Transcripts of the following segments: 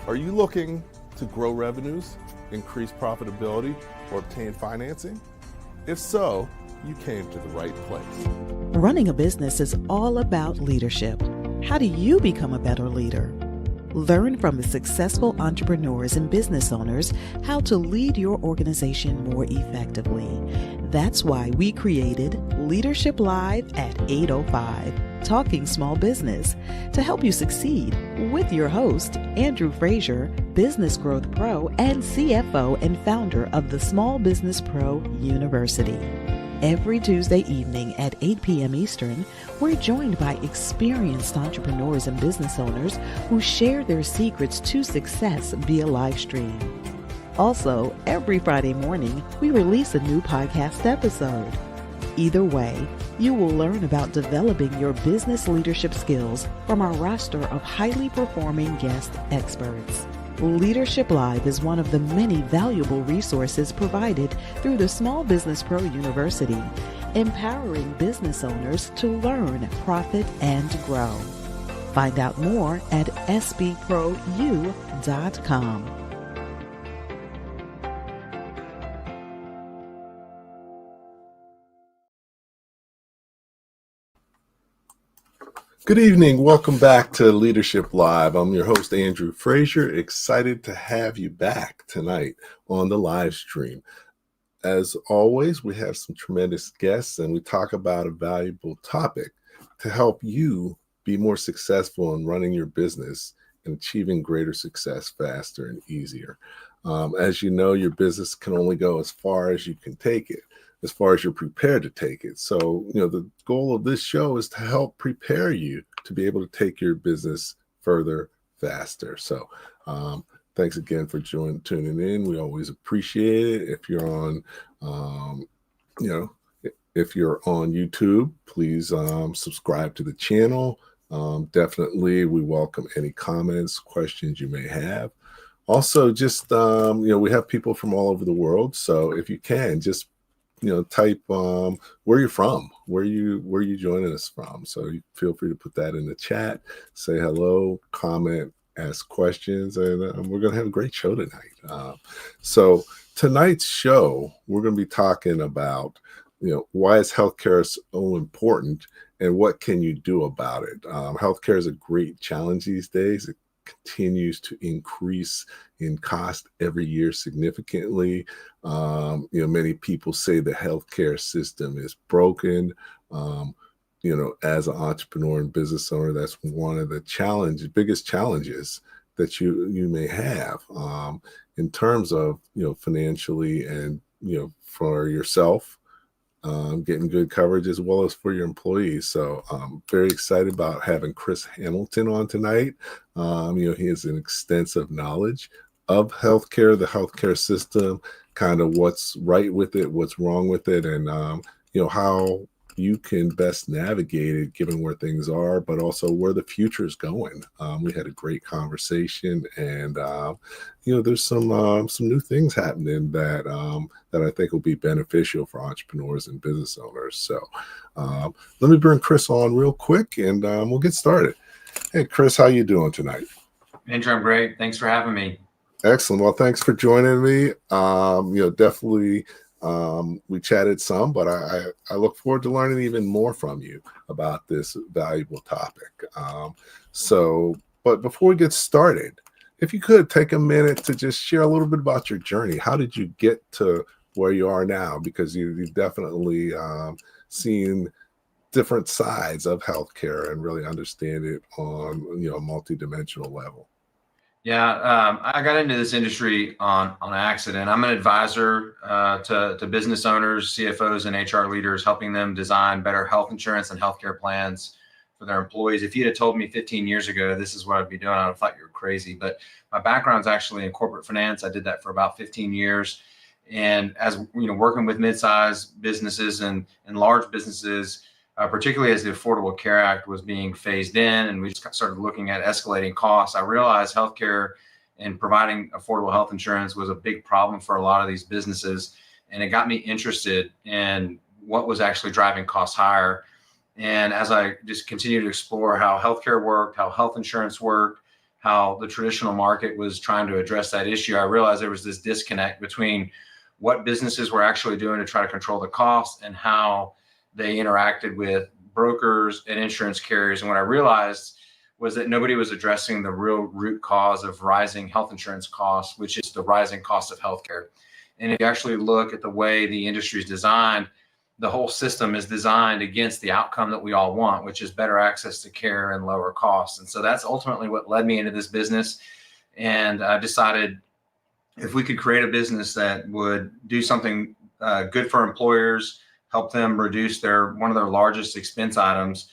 Are you looking to grow revenues, increase profitability, or obtain financing? If so, you came to the right place. Running a business is all about leadership. How do you become a better leader? Learn from the successful entrepreneurs and business owners how to lead your organization more effectively. That's why we created Leadership Live at 8:05, Talking Small Business, to help you succeed with your host, Andrew Frazier, Business Growth Pro and CFO and founder of the Small Business Pro University. Every Tuesday evening at 8 p.m. Eastern, we're joined by experienced entrepreneurs and business owners who share their secrets to success via live stream. Also, every Friday morning, we release a new podcast episode. Either way, you will learn about developing your business leadership skills from our roster of highly performing guest experts. Leadership Live is one of the many valuable resources provided through the Small Business Pro University, empowering business owners to learn, profit, and grow. Find out more at sbpro.u.com. Good evening. Welcome back to Leadership Live. I'm your host, Andrew Frazier. Excited to have you back tonight on the live stream. As always, we have some tremendous guests and we talk about a valuable topic to help you be more successful in running your business and achieving greater success faster and easier. As you know, your business can only go as far as you can take it, as far as you're prepared to take it. So, the goal of this show is to help prepare you to be able to take your business further, faster. So, thanks again for tuning in. We always appreciate it. If you're on, if you're on YouTube, please subscribe to the channel. Definitely, we welcome any comments, questions you may have. Also, just we have people from all over the world. So, if you can, just type where you're from, where you joining us from. So you feel free to put that in the chat, say hello, comment, ask questions, and we're going to have a great show tonight. So tonight's show, we're going to be talking about, why is healthcare so important and what can you do about it? Healthcare is a great challenge these days. It continues to increase in cost every year significantly. Many people say the healthcare system is broken. As an entrepreneur and business owner, that's one of the biggest challenges that you may have in terms of, financially and, for yourself, getting good coverage as well as for your employees. So I'm very excited about having Chris Hamilton on tonight. He has an extensive knowledge of healthcare, the healthcare system, kind of what's right with it, what's wrong with it, and how you can best navigate it given where things are, but also where the future is going. We had a great conversation, and there's some new things happening that I think will be beneficial for entrepreneurs and business owners. So let me bring Chris on real quick, and we'll get started. Hey, Chris, how you doing tonight? Andrew, I'm great. Thanks for having me. Excellent. Well, thanks for joining me. Definitely. We chatted some, but I look forward to learning even more from you about this valuable topic. But before we get started, if you could take a minute to just share a little bit about your journey. How did you get to where you are now? Because you've definitely seen different sides of healthcare and really understand it on a multidimensional level. Yeah, I got into this industry on accident. I'm an advisor to business owners, CFOs, and HR leaders, helping them design better health insurance and healthcare plans for their employees. If you'd have told me 15 years ago this is what I'd be doing, I'd have thought you were crazy. But my background's actually in corporate finance. I did that for about 15 years. And as working with mid-sized businesses and large businesses, particularly as the Affordable Care Act was being phased in and we just started looking at escalating costs, I realized healthcare and providing affordable health insurance was a big problem for a lot of these businesses. And it got me interested in what was actually driving costs higher. And as I just continued to explore how healthcare worked, how health insurance worked, how the traditional market was trying to address that issue, I realized there was this disconnect between what businesses were actually doing to try to control the cost and how they interacted with brokers and insurance carriers. And what I realized was that nobody was addressing the real root cause of rising health insurance costs, which is the rising cost of healthcare. And if you actually look at the way the industry is designed, the whole system is designed against the outcome that we all want, which is better access to care and lower costs. And so that's ultimately what led me into this business. And I decided if we could create a business that would do something good for employers, help them reduce one of their largest expense items,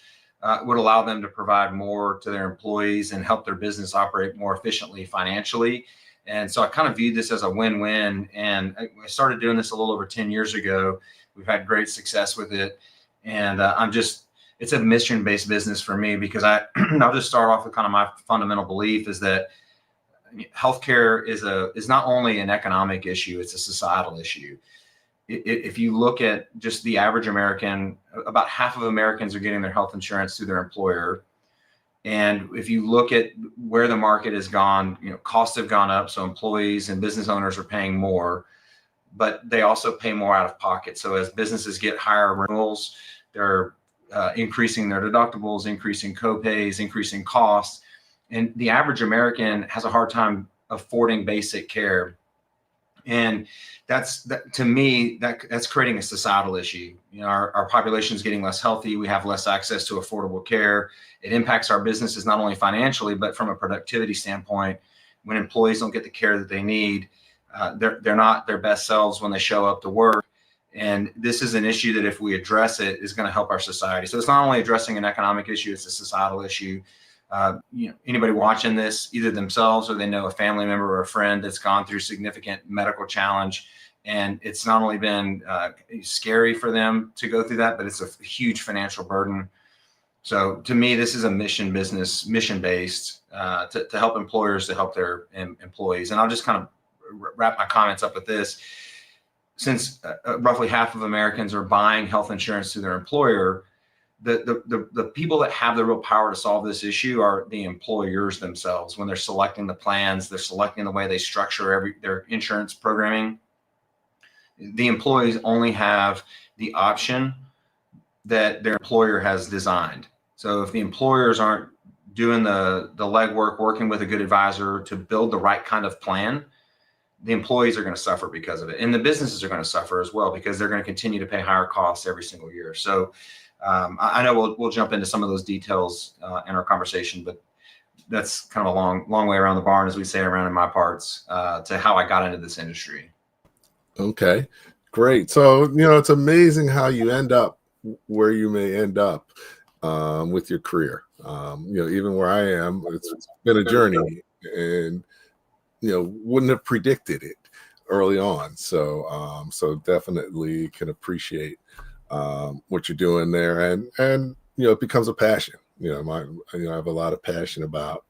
would allow them to provide more to their employees and help their business operate more efficiently financially. And so I kind of viewed this as a win-win. And I started doing this a little over 10 years ago. We've had great success with it. And it's a mission-based business for me because I'll just start off with kind of my fundamental belief is that healthcare is not only an economic issue, it's a societal issue. If you look at just the average American, about half of Americans are getting their health insurance through their employer. And if you look at where the market has gone, costs have gone up. So employees and business owners are paying more, but they also pay more out of pocket. So as businesses get higher renewals, they're increasing their deductibles, increasing copays, increasing costs. And the average American has a hard time affording basic care. And to me, that's creating a societal issue. Our population is getting less healthy. We have less access to affordable care. It impacts our businesses, not only financially, but from a productivity standpoint. When employees don't get the care that they need, they're not their best selves when they show up to work. And this is an issue that if we address it is going to help our society. So it's not only addressing an economic issue, it's a societal issue. Anybody watching this, either themselves or they know a family member or a friend that's gone through significant medical challenge. And it's not only been scary for them to go through that, but it's a huge financial burden. So to me, this is a mission-based to help employers to help their employees. And I'll just kind of wrap my comments up with this. Since roughly half of Americans are buying health insurance through their employer, the people that have the real power to solve this issue are the employers themselves. When they're selecting the plans, they're selecting the way they structure their insurance programming. The employees only have the option that their employer has designed. So if the employers aren't doing the legwork, working with a good advisor to build the right kind of plan, the employees are going to suffer because of it. And the businesses are going to suffer as well because they're going to continue to pay higher costs every single year. So I know we'll jump into some of those details in our conversation, but that's kind of a long way around the barn, as we say around in my parts, to how I got into this industry. Okay, great. So, it's amazing how you end up where you may end up with your career. Even where I am, it's been a journey and, wouldn't have predicted it early on. So, so definitely can appreciate what you're doing there, and it becomes a passion. I have a lot of passion about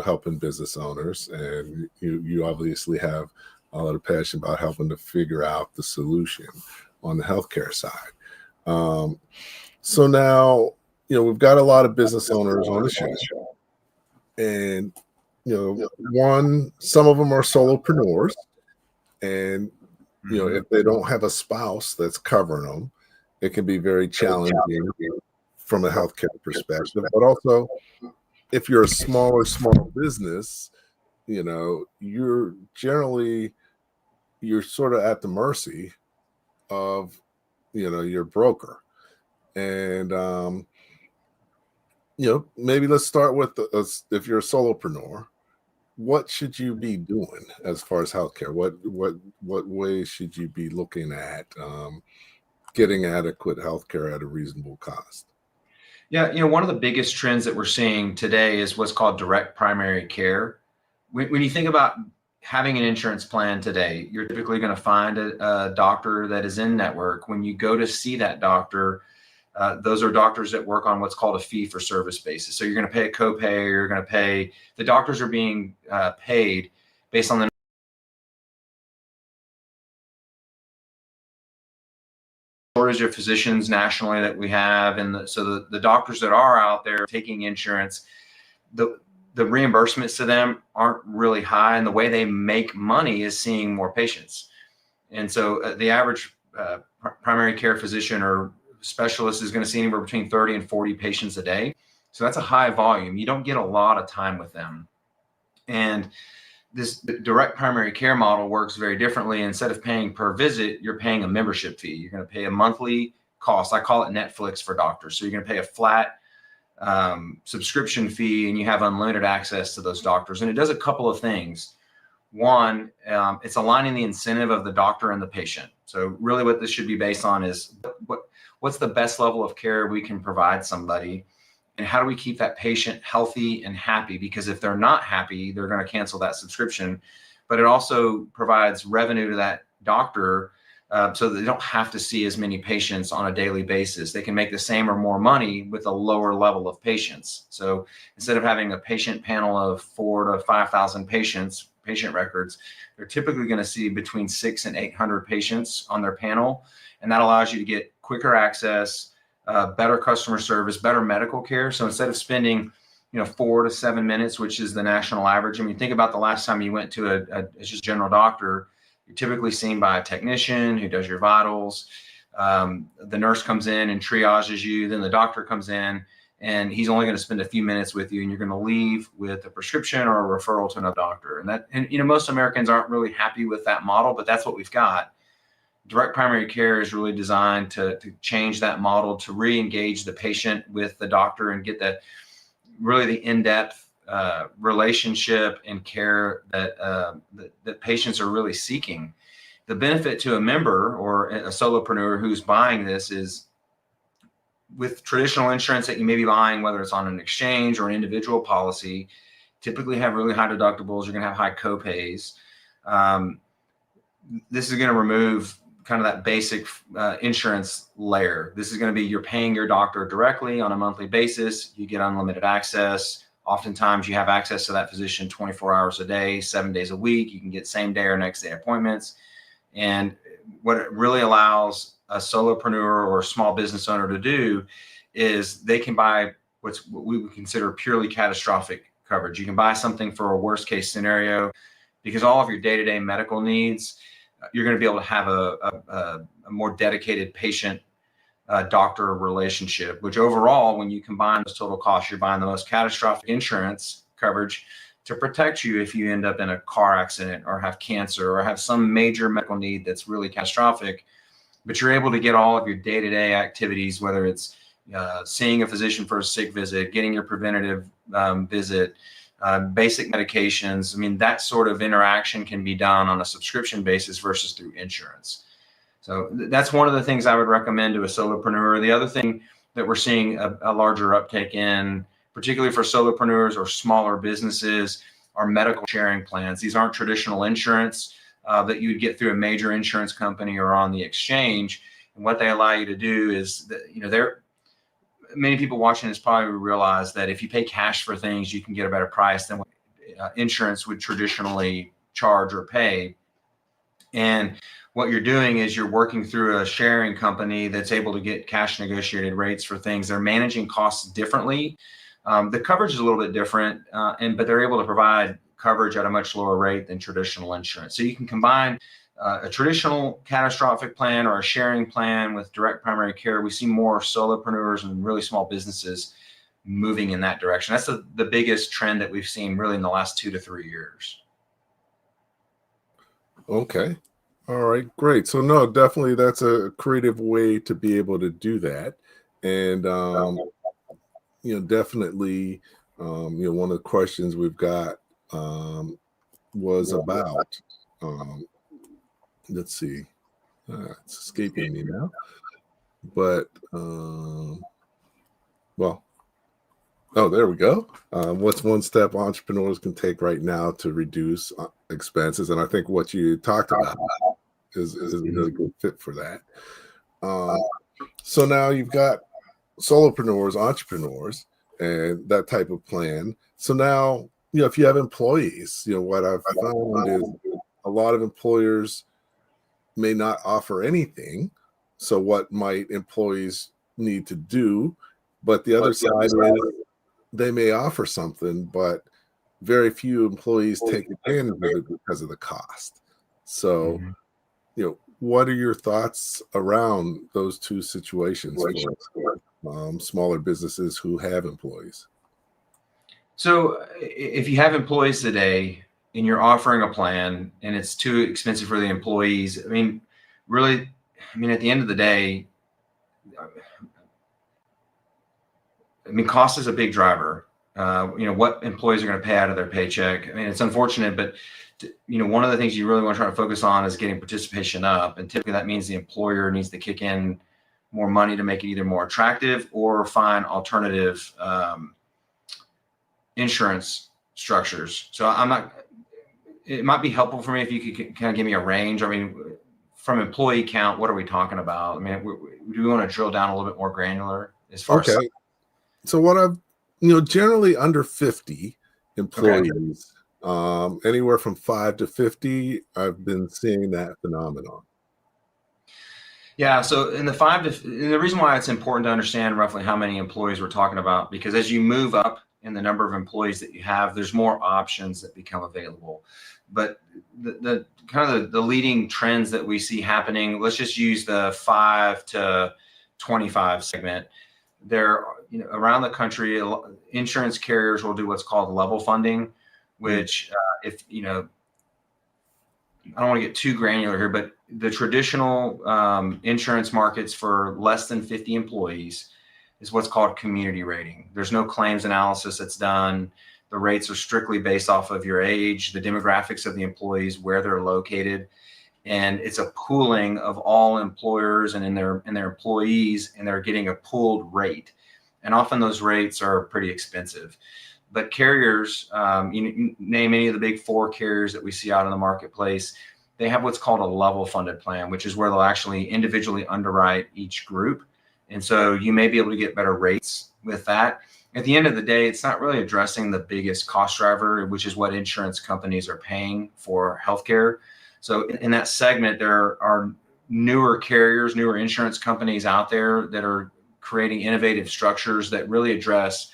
helping business owners, and you obviously have a lot of passion about helping to figure out the solution on the healthcare side. So now we've got a lot of business owners on the show, and some of them are solopreneurs, and if they don't have a spouse that's covering them, it can be very challenging from a healthcare perspective. But also, if you're a small business, you're sort of at the mercy of, your broker. And, maybe let's start with if you're a solopreneur, what should you be doing as far as healthcare? What ways should you be looking at getting adequate healthcare at a reasonable cost? Yeah, one of the biggest trends that we're seeing today is what's called direct primary care. When you think about having an insurance plan today, you're typically going to find a doctor that is in network. When you go to see that doctor, those are doctors that work on what's called a fee for service basis. So you're going to pay a copay, or you're going to pay, the doctors are being paid based on the shortage of physicians nationally that we have. And so the doctors that are out there taking insurance, the reimbursements to them aren't really high, and the way they make money is seeing more patients. And so the average primary care physician or specialist is going to see anywhere between 30 and 40 patients a day. So that's a high volume. You don't get a lot of time with them. And this direct primary care model works very differently. Instead of paying per visit, you're paying a membership fee. You're going to pay a monthly cost. I call it Netflix for doctors. So you're going to pay a flat subscription fee, and you have unlimited access to those doctors. And it does a couple of things. One, it's aligning the incentive of the doctor and the patient. So really what this should be based on is what's the best level of care we can provide somebody, and how do we keep that patient healthy and happy? Because if they're not happy, they're going to cancel that subscription. But it also provides revenue to that doctor, so that they don't have to see as many patients on a daily basis. They can make the same or more money with a lower level of patients. So instead of having a patient panel of 4,000 to 5,000 patient records, they're typically going to see between 600 and 800 patients on their panel. And that allows you to get quicker access, better customer service, better medical care. So instead of spending 4 to 7 minutes, which is the national average. I mean, think about the last time you went to a just general doctor. You're typically seen by a technician who does your vitals. The nurse comes in and triages you. Then the doctor comes in, and he's only going to spend a few minutes with you, and you're going to leave with a prescription or a referral to another doctor. And most Americans aren't really happy with that model, but that's what we've got. Direct primary care is really designed to change that model, to re-engage the patient with the doctor and get the in-depth relationship and care that patients are really seeking. The benefit to a member or a solopreneur who's buying this is, with traditional insurance that you may be buying, whether it's on an exchange or an individual policy, typically have really high deductibles. You're going to have high copays. This is going to remove kind of that basic insurance layer. This is going to be, you're paying your doctor directly on a monthly basis. You get unlimited access. Oftentimes you have access to that physician 24 hours a day, 7 days a week. You can get same day or next day appointments. And what it really allows a solopreneur or a small business owner to do is they can buy what we would consider purely catastrophic coverage. You can buy something for a worst case scenario, because all of your day-to-day medical needs, you're going to be able to have a more dedicated patient doctor relationship, which overall, when you combine those total costs, you're buying the most catastrophic insurance coverage to protect you if you end up in a car accident or have cancer or have some major medical need that's really catastrophic. But you're able to get all of your day-to-day activities, whether it's seeing a physician for a sick visit, getting your preventative visit, basic medications. I mean, that sort of interaction can be done on a subscription basis versus through insurance. So that's one of the things I would recommend to a solopreneur. The other thing that we're seeing a larger uptake in, particularly for solopreneurs or smaller businesses, are medical sharing plans. These aren't traditional insurance that you would get through a major insurance company or on the exchange. And what they allow you to do is that, many people watching this probably realize that if you pay cash for things, you can get a better price than what insurance would traditionally charge or pay. And what you're doing is you're working through a sharing company that's able to get cash negotiated rates for things. They're managing costs differently. The coverage is a little bit different, but they're able to provide coverage at a much lower rate than traditional insurance. So you can combine a traditional catastrophic plan or a sharing plan with direct primary care. We see more solopreneurs and really small businesses moving in that direction. That's the biggest trend that we've seen really in the last 2 to 3 years. Okay. All right, great. So no, definitely that's a creative way to be able to do that. And, definitely, one of the questions we've got was about, let's see, it's escaping me now, but, there we go. What's one step entrepreneurs can take right now to reduce expenses? And I think what you talked about is a really good fit for that. So now you've got solopreneurs, entrepreneurs, and that type of plan. So now, if you have employees, what I've found is a lot of employers may not offer anything. So what might employees need to do? But the other side is they may offer something, but very few employees take advantage of it because of the cost. So, what are your thoughts around those two situations for smaller businesses who have employees? So if you have employees today and you're offering a plan and it's too expensive for the employees, really, at the end of the day, cost is a big driver. What employees are going to pay out of their paycheck. It's unfortunate, but one of the things you really want to try to focus on is getting participation up. And typically that means the employer needs to kick in more money to make it either more attractive or find alternative insurance structures. So it might be helpful for me if you could kind of give me a range. From employee count, what are we talking about? Do we want to drill down a little bit more granular as far as? So what I've, generally under 50 employees, anywhere from 5 to 50, I've been seeing that phenomenon. Yeah. So and the reason why it's important to understand roughly how many employees we're talking about, because as you move up in the number of employees that you have, there's more options that become available. But the kind of the leading trends that we see happening, let's just use the 5 to 25 segment. There, around the country, insurance carriers will do what's called level funding, which I don't want to get too granular here, but the traditional insurance markets for less than 50 employees is what's called community rating. There's no claims analysis that's done. The rates are strictly based off of your age, the demographics of the employees, where they're located. And it's a pooling of all employers and their employees, and they're getting a pooled rate. And often those rates are pretty expensive. But carriers, you name any of the big four carriers that we see out in the marketplace, they have what's called a level funded plan, which is where they'll actually individually underwrite each group. And so you may be able to get better rates with that. At the end of the day, it's not really addressing the biggest cost driver, which is what insurance companies are paying for healthcare. So in that segment, there are newer carriers, newer insurance companies out there that are creating innovative structures that really address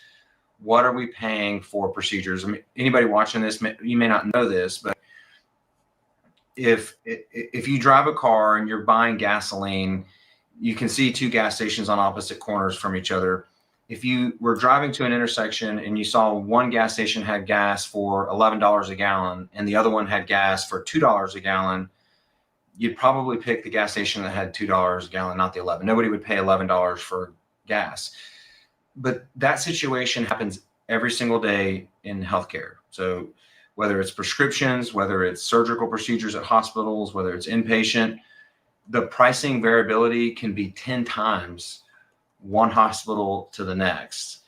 what are we paying for procedures. Anybody watching this, you may not know this, but if you drive a car and you're buying gasoline, you can see two gas stations on opposite corners from each other. If you were driving to an intersection and you saw one gas station had gas for $11 a gallon and the other one had gas for $2 a gallon, you'd probably pick the gas station that had $2 a gallon, not the 11. Nobody would pay $11 for gas. But that situation happens every single day in healthcare. So whether it's prescriptions, whether it's surgical procedures at hospitals, whether it's inpatient, the pricing variability can be 10 times one hospital to the next.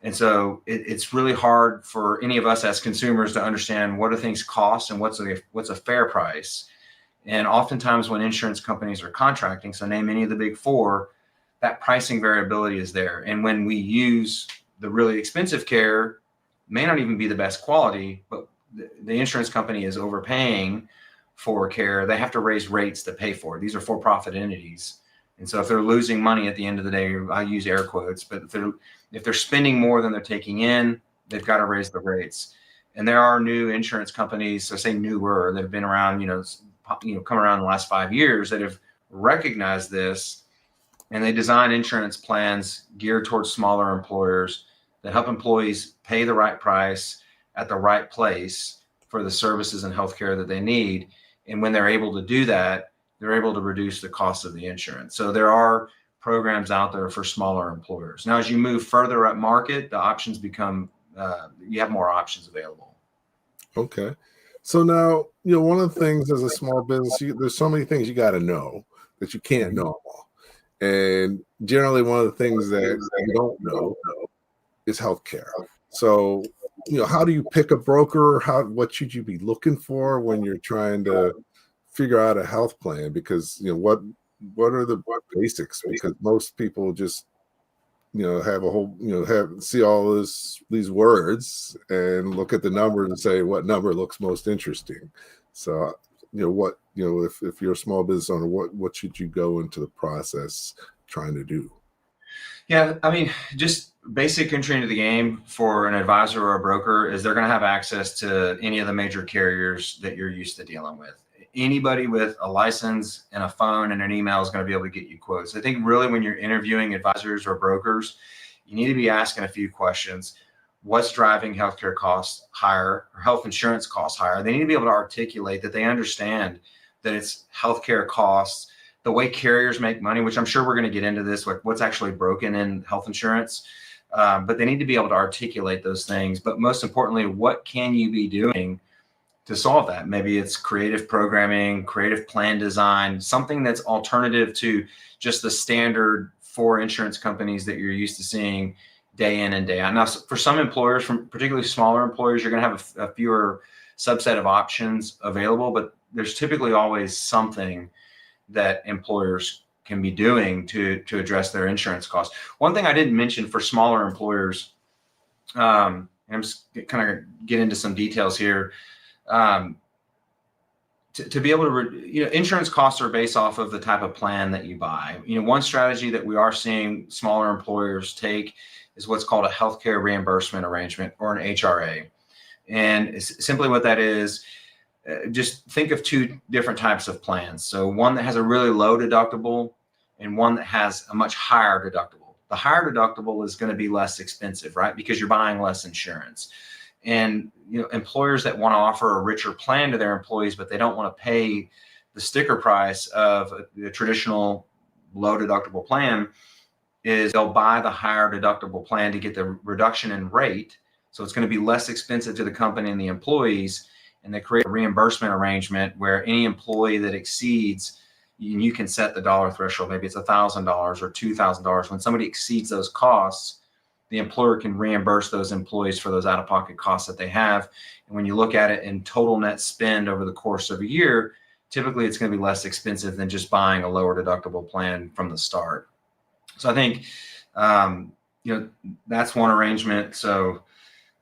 And so it's really hard for any of us as consumers to understand what do things cost and what's a fair price. And oftentimes when insurance companies are contracting, so name any of the big four, that pricing variability is there. And when we use the really expensive care, may not even be the best quality, but the insurance company is overpaying for care. They have to raise rates to pay for it. These are for-profit entities. And so if they're losing money at the end of the day, I use air quotes, but if they're spending more than they're taking in, they've got to raise the rates. And there are new insurance companies, so say newer, that have been around, come around in the last 5 years that have recognized this, and they design insurance plans geared towards smaller employers that help employees pay the right price at the right place for the services and healthcare that they need. And when they're able to do that, they're able to reduce the cost of the insurance. So there are programs out there for smaller employers. Now, as you move further up market, the options become, you have more options available. Okay. So now, one of the things as a small business, there's so many things you got to know that you can't know all. And generally one of the things that you don't know is healthcare. So, how do you pick a broker? What should you be looking for when you're trying to figure out a health plan? Because what are the basics? Because most people just have a whole see all these words and look at the numbers and say what number looks most interesting. So if you're a small business owner, what should you go into the process trying to do? Yeah, just basic entry into the game for an advisor or a broker is they're going to have access to any of the major carriers that you're used to dealing with. Anybody with a license and a phone and an email is going to be able to get you quotes. I think really when you're interviewing advisors or brokers, you need to be asking a few questions. What's driving healthcare costs higher or health insurance costs higher? They need to be able to articulate that they understand that it's healthcare costs, the way carriers make money, which I'm sure we're going to get into this, like what's actually broken in health insurance. But they need to be able to articulate those things. But most importantly, what can you be doing to solve that? Maybe it's creative programming, creative plan design, something that's alternative to just the standard for insurance companies that you're used to seeing day in and day out. Now, for some employers, from particularly smaller employers, you're going to have a fewer subset of options available, but there's typically always something that employers can be doing to address their insurance costs. One thing I didn't mention for smaller employers, and I'm just kind of get into some details here. To be able to, insurance costs are based off of the type of plan that you buy. One strategy that we are seeing smaller employers take is what's called a healthcare reimbursement arrangement, or an HRA. And simply what that is, just think of two different types of plans. So one that has a really low deductible and one that has a much higher deductible. The higher deductible is going to be less expensive, right? Because you're buying less insurance. And employers that want to offer a richer plan to their employees, but they don't want to pay the sticker price of a traditional low deductible plan, is they'll buy the higher deductible plan to get the reduction in rate. So it's going to be less expensive to the company and the employees. And they create a reimbursement arrangement where any employee that exceeds, you can set the dollar threshold. Maybe it's $1,000 or $2,000. When somebody exceeds those costs, the employer can reimburse those employees for those out-of-pocket costs that they have. And when you look at it in total net spend over the course of a year, typically it's going to be less expensive than just buying a lower deductible plan from the start. So I think, that's one arrangement. So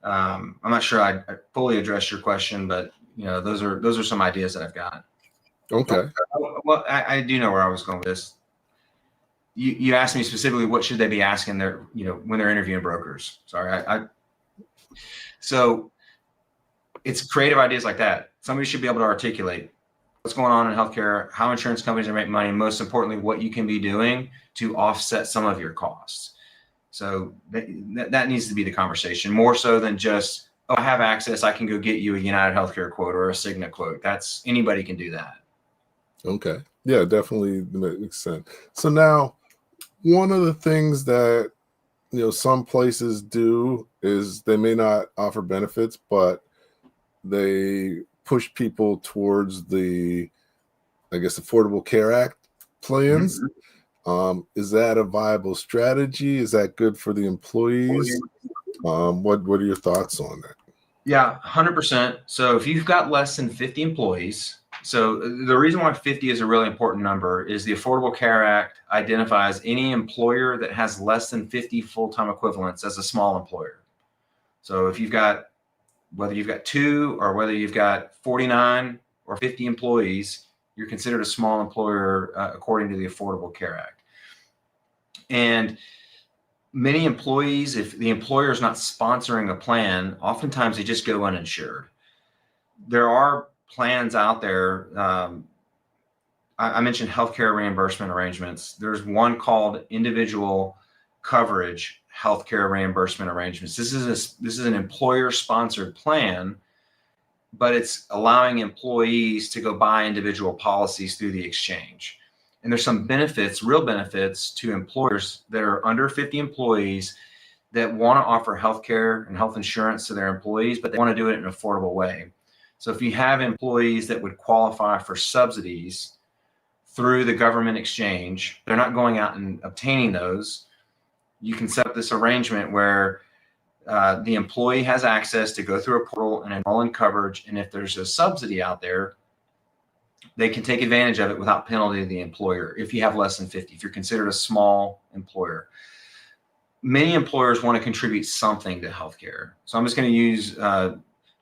I'm not sure I fully addressed your question, but those are some ideas that I've got. Okay. Well, I do know where I was going with this. You asked me specifically, what should they be asking their, when they're interviewing brokers? Sorry. So it's creative ideas like that. Somebody should be able to articulate what's going on in healthcare, how insurance companies are making money, and most importantly, what you can be doing to offset some of your costs. So that needs to be the conversation, more so than just, oh, I have access, I can go get you a United Healthcare quote or a Cigna quote. That's, anybody can do that. Okay. Yeah, definitely makes sense. So now, one of the things that, some places do is they may not offer benefits, but they push people towards the, Affordable Care Act plans. Mm-hmm. Is that a viable strategy? Is that good for the employees? What are your thoughts on that? Yeah, 100%. So if you've got less than 50 employees, so the reason why 50 is a really important number is the Affordable Care Act identifies any employer that has less than 50 full-time equivalents as a small employer. So if whether you've got 2 or whether you've got 49 or 50 employees, you're considered a small employer according to the Affordable Care Act. And many employees, if the employer is not sponsoring a plan, oftentimes they just go uninsured. There are plans out there. I mentioned healthcare reimbursement arrangements. There's one called individual coverage healthcare reimbursement arrangements. This is an employer-sponsored plan, but it's allowing employees to go buy individual policies through the exchange. And there's some benefits, real benefits, to employers that are under 50 employees that want to offer healthcare and health insurance to their employees, but they want to do it in an affordable way. So if you have employees that would qualify for subsidies through the government exchange, they're not going out and obtaining those. You can set up this arrangement where the employee has access to go through a portal and enroll in coverage. And if there's a subsidy out there, they can take advantage of it without penalty to the employer. If you have less than 50, if you're considered a small employer, many employers want to contribute something to healthcare. So I'm just going to use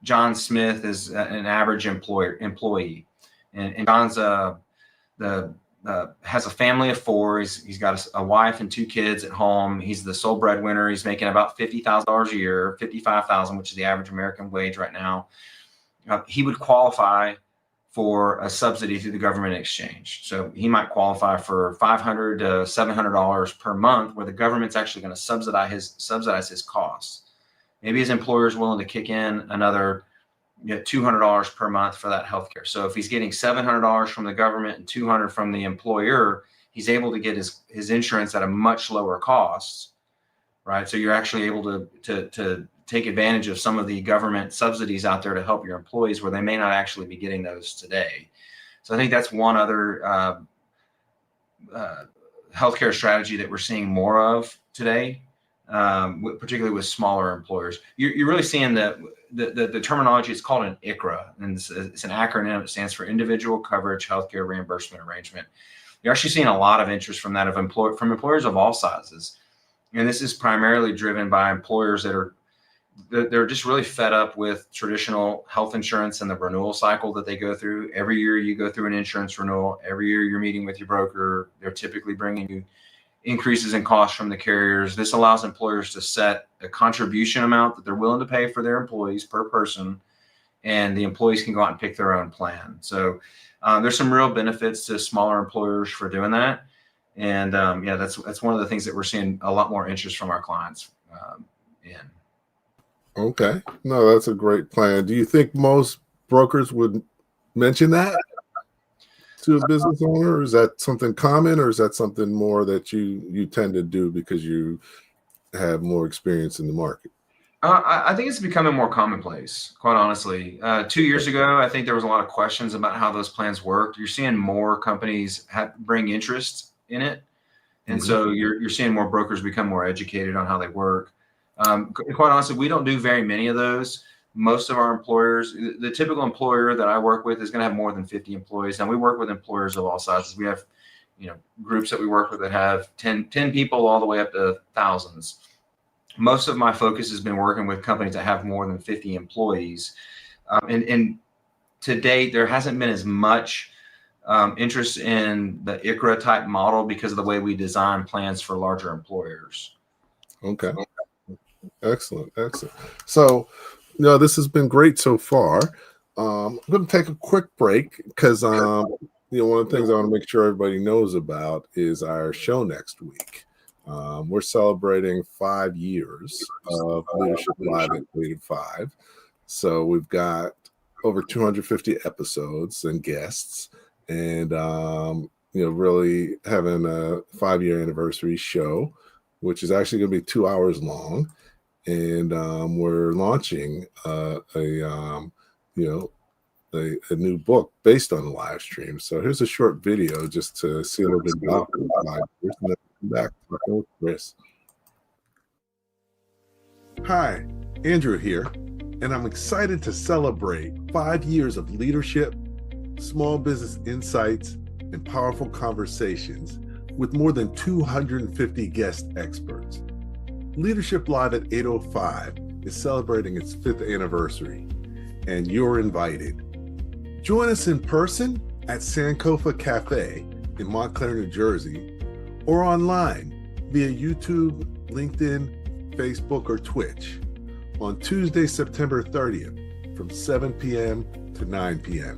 John Smith as an average employee. And John's the has a family of four. He's got a wife and two kids at home. He's the sole breadwinner. He's making about $50,000 a year, $55,000, which is the average American wage right now. He would qualify for a subsidy through the government exchange. So he might qualify for $500 to $700 per month, where the government's actually going to subsidize his costs. Maybe his employer is willing to kick in another $200 per month for that healthcare. So if he's getting $700 from the government and $200 from the employer, he's able to get his insurance at a much lower cost, right? So you're actually able to take advantage of some of the government subsidies out there to help your employees where they may not actually be getting those today. So I think that's one other healthcare strategy that we're seeing more of today, particularly with smaller employers. You're really seeing the terminology. It's called an ICRA, and it's an acronym. It stands for Individual Coverage Healthcare Reimbursement Arrangement. You're actually seeing a lot of interest from that from employers of all sizes, and this is primarily driven by employers they're just really fed up with traditional health insurance and the renewal cycle that they go through. Every year you go through an insurance renewal. Every year you're meeting with your broker. They're typically bringing you increases in costs from the carriers. This allows employers to set a contribution amount that they're willing to pay for their employees per person, and the employees can go out and pick their own plan. So there's some real benefits to smaller employers for doing that. And that's one of the things that we're seeing a lot more interest from our clients in. Okay. No, that's a great plan. Do you think most brokers would mention that to a business owner? Or is that something common, or is that something more that you tend to do because you have more experience in the market? I think it's becoming more commonplace, quite honestly. 2 years ago, I think there was a lot of questions about how those plans worked. You're seeing more companies bring interest in it. And so you're seeing more brokers become more educated on how they work. Quite honestly, we don't do very many of those. Most of our employers, the typical employer that I work with is going to have more than 50 employees. And we work with employers of all sizes. We have, groups that we work with that have 10 people all the way up to thousands. Most of my focus has been working with companies that have more than 50 employees. And to date, there hasn't been as much interest in the ICRA type model because of the way we design plans for larger employers. Okay. Excellent. So, this has been great so far. I'm going to take a quick break because, one of the things I want to make sure everybody knows about is our show next week. We're celebrating 5 years of Leadership Live at Creative 5. So we've got over 250 episodes and guests, and, really having a 5-year anniversary show, which is actually going to be 2 hours long. And we're launching a new book based on the live stream. So here's a short video just to see a little bit about the 5 years, and then come back talking with Chris. Hi, Andrew here, and I'm excited to celebrate 5 years of leadership, small business insights, and powerful conversations with more than 250 guest experts. Leadership Live at 805 is celebrating its 5th anniversary, and you're invited. Join us in person at Sankofa Cafe in Montclair, New Jersey, or online via YouTube, LinkedIn, Facebook, or Twitch on Tuesday, September 30th from 7 p.m. to 9 p.m.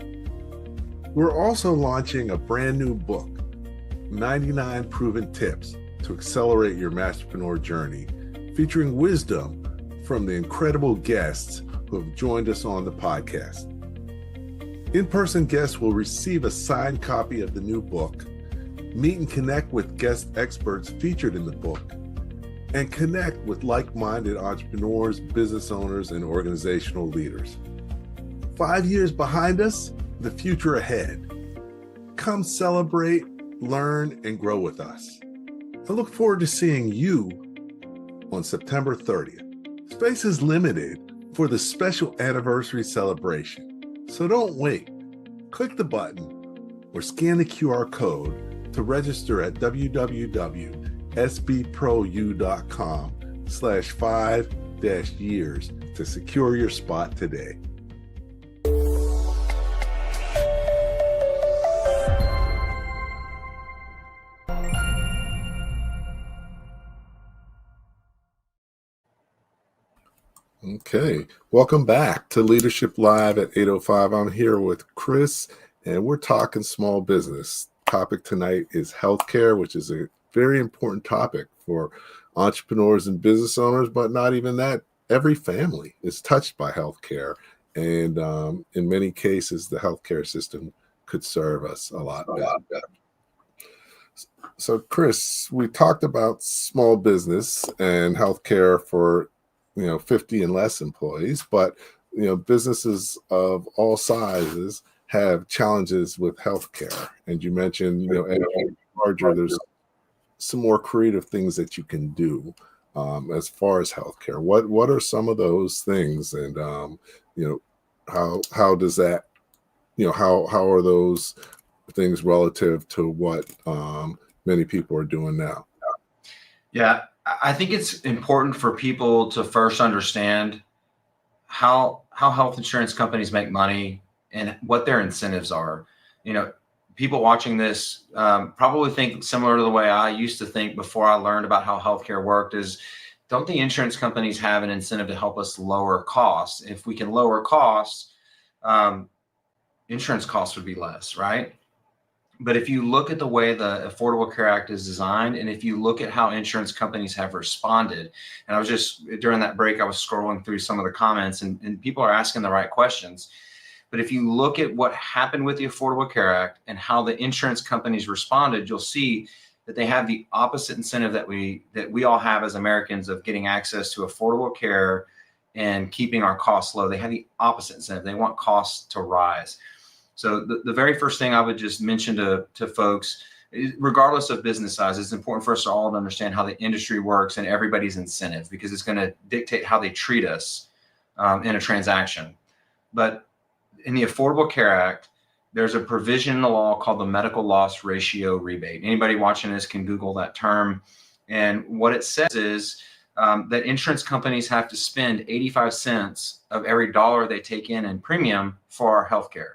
We're also launching a brand new book, 99 Proven Tips to Accelerate Your Masterpreneur Journey, featuring wisdom from the incredible guests who have joined us on the podcast. In-person guests will receive a signed copy of the new book, meet and connect with guest experts featured in the book, and connect with like-minded entrepreneurs, business owners, and organizational leaders. 5 years behind us, the future ahead. Come celebrate, learn, and grow with us. I look forward to seeing you on September 30th. Space is limited for the special anniversary celebration, so don't wait. Click the button or scan the QR code to register at www.sbprou.com/5-years to secure your spot today. Okay, welcome back to Leadership Live at 8:05. I'm here with Chris, and we're talking small business. Topic tonight is healthcare, which is a very important topic for entrepreneurs and business owners, but not even that. Every family is touched by healthcare, and in many cases, the healthcare system could serve us a lot better. So, Chris, we talked about small business and healthcare for 50 and less employees, but businesses of all sizes have challenges with healthcare. And you mentioned, as you get larger, there's some more creative things that you can do as far as healthcare. What are some of those things, and how does that, how are those things relative to what many people are doing now? Yeah, I think it's important for people to first understand how health insurance companies make money and what their incentives are. People watching this probably think similar to the way I used to think before I learned about how healthcare worked is, don't the insurance companies have an incentive to help us lower costs? If we can lower costs, insurance costs would be less, right? But if you look at the way the Affordable Care Act is designed, and if you look at how insurance companies have responded, and I was just, during that break, I was scrolling through some of the comments, and people are asking the right questions. But if you look at what happened with the Affordable Care Act and how the insurance companies responded, you'll see that they have the opposite incentive that we all have as Americans of getting access to affordable care and keeping our costs low. They have the opposite incentive. They want costs to rise. So the very first thing I would just mention to folks, regardless of business size, it's important for us all to understand how the industry works and everybody's incentive, because it's going to dictate how they treat us in a transaction. But in the Affordable Care Act, there's a provision in the law called the medical loss ratio rebate. Anybody watching this can Google that term. And what it says is that insurance companies have to spend 85 cents of every dollar they take in premium for our healthcare.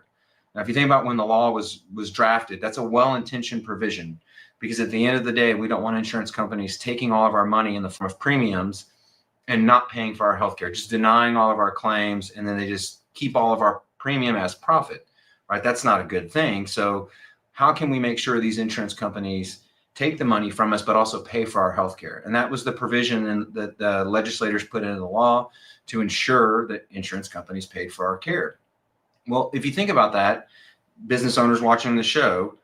Now, if you think about when the law was drafted, that's a well-intentioned provision, because at the end of the day, we don't want insurance companies taking all of our money in the form of premiums and not paying for our healthcare, just denying all of our claims, and then they just keep all of our premium as profit, right? That's not a good thing. So how can we make sure these insurance companies take the money from us, but also pay for our healthcare? And that was the provision that the legislators put into the law to ensure that insurance companies paid for our care. Well, if you think about that, business owners watching the show,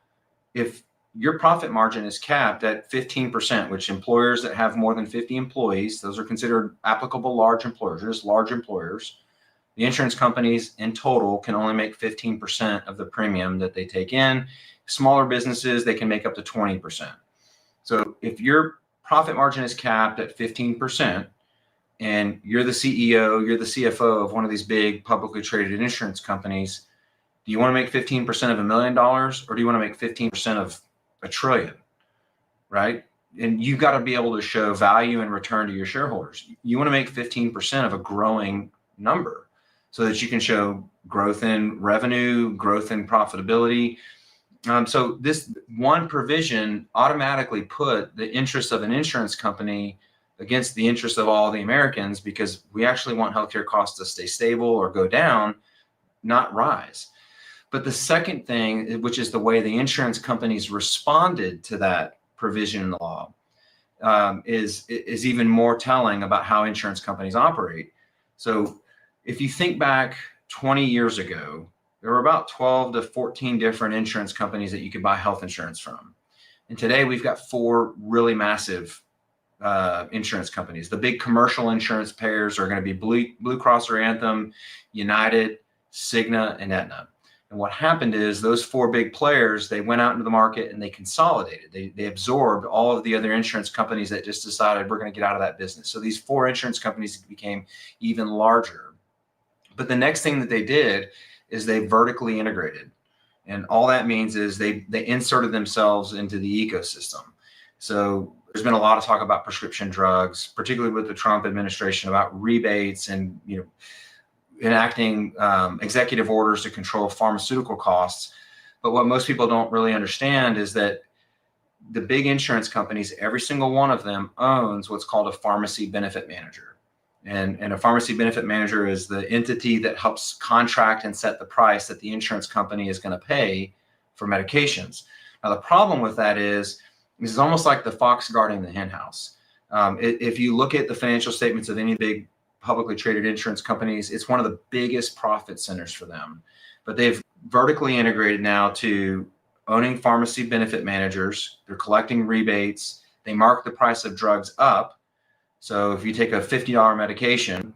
if your profit margin is capped at 15%, which employers that have more than 50 employees, those are considered applicable large employers, just large employers. The insurance companies in total can only make 15% of the premium that they take in. Smaller businesses, they can make up to 20%. So if your profit margin is capped at 15%, and you're the CEO, you're the CFO of one of these big publicly traded insurance companies, do you want to make 15% of $1 million, or do you want to make 15% of $1 trillion, right? And you've got to be able to show value and return to your shareholders. You want to make 15% of a growing number so that you can show growth in revenue, growth in profitability. So this one provision automatically put the interest of an insurance company against the interest of all the Americans, because we actually want healthcare costs to stay stable or go down, not rise. But the second thing, which is the way the insurance companies responded to that provision in the law, is even more telling about how insurance companies operate. So if you think back 20 years ago, there were about 12 to 14 different insurance companies that you could buy health insurance from. And today we've got 4 really massive insurance companies. The big commercial insurance payers are going to be Blue Cross or Anthem, United, Cigna, and Aetna. And what happened is those 4 big players, they went out into the market and they consolidated. They absorbed all of the other insurance companies that just decided we're going to get out of that business. So these 4 insurance companies became even larger. But the next thing that they did is they vertically integrated. And all that means is they inserted themselves into the ecosystem. So there's been a lot of talk about prescription drugs, particularly with the Trump administration, about rebates and enacting executive orders to control pharmaceutical costs. But what most people don't really understand is that the big insurance companies, every single one of them owns what's called a pharmacy benefit manager. And a pharmacy benefit manager is the entity that helps contract and set the price that the insurance company is going to pay for medications. Now, the problem with that is this is almost like the fox guarding the hen house. If you look at the financial statements of any big publicly traded insurance companies, it's one of the biggest profit centers for them. But they've vertically integrated now to owning pharmacy benefit managers. They're collecting rebates. They mark the price of drugs up. So if you take a $50 medication,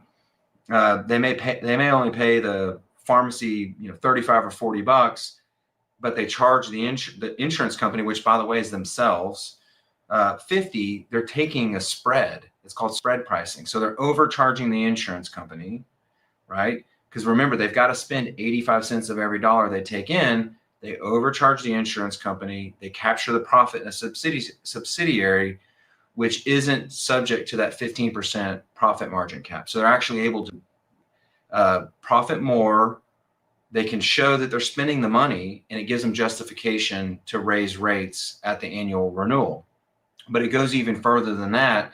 they may only pay the pharmacy, $35 or $40, but they charge the insurance company, which by the way is themselves, $50. They're taking a spread. It's called spread pricing. So they're overcharging the insurance company, right? Because remember, they've got to spend 85 cents of every dollar they take in. They overcharge the insurance company. They capture the profit in a subsidiary, which isn't subject to that 15% profit margin cap. So they're actually able to profit more. They can show that they're spending the money, and it gives them justification to raise rates at the annual renewal. But it goes even further than that.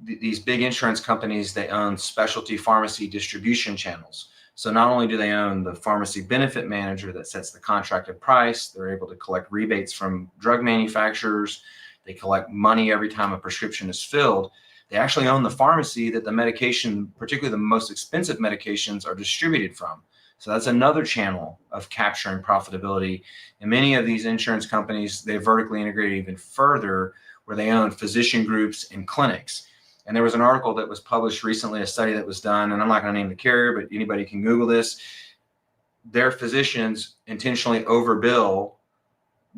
These big insurance companies, they own specialty pharmacy distribution channels. So not only do they own the pharmacy benefit manager that sets the contracted price, they're able to collect rebates from drug manufacturers. They collect money every time a prescription is filled. They actually own the pharmacy that the medication, particularly the most expensive medications, are distributed from. So that's another channel of capturing profitability. And many of these insurance companies, they vertically integrated even further, where they own physician groups and clinics. And there was an article that was published recently, a study that was done, and I'm not going to name the carrier, but anybody can Google this. Their physicians intentionally overbill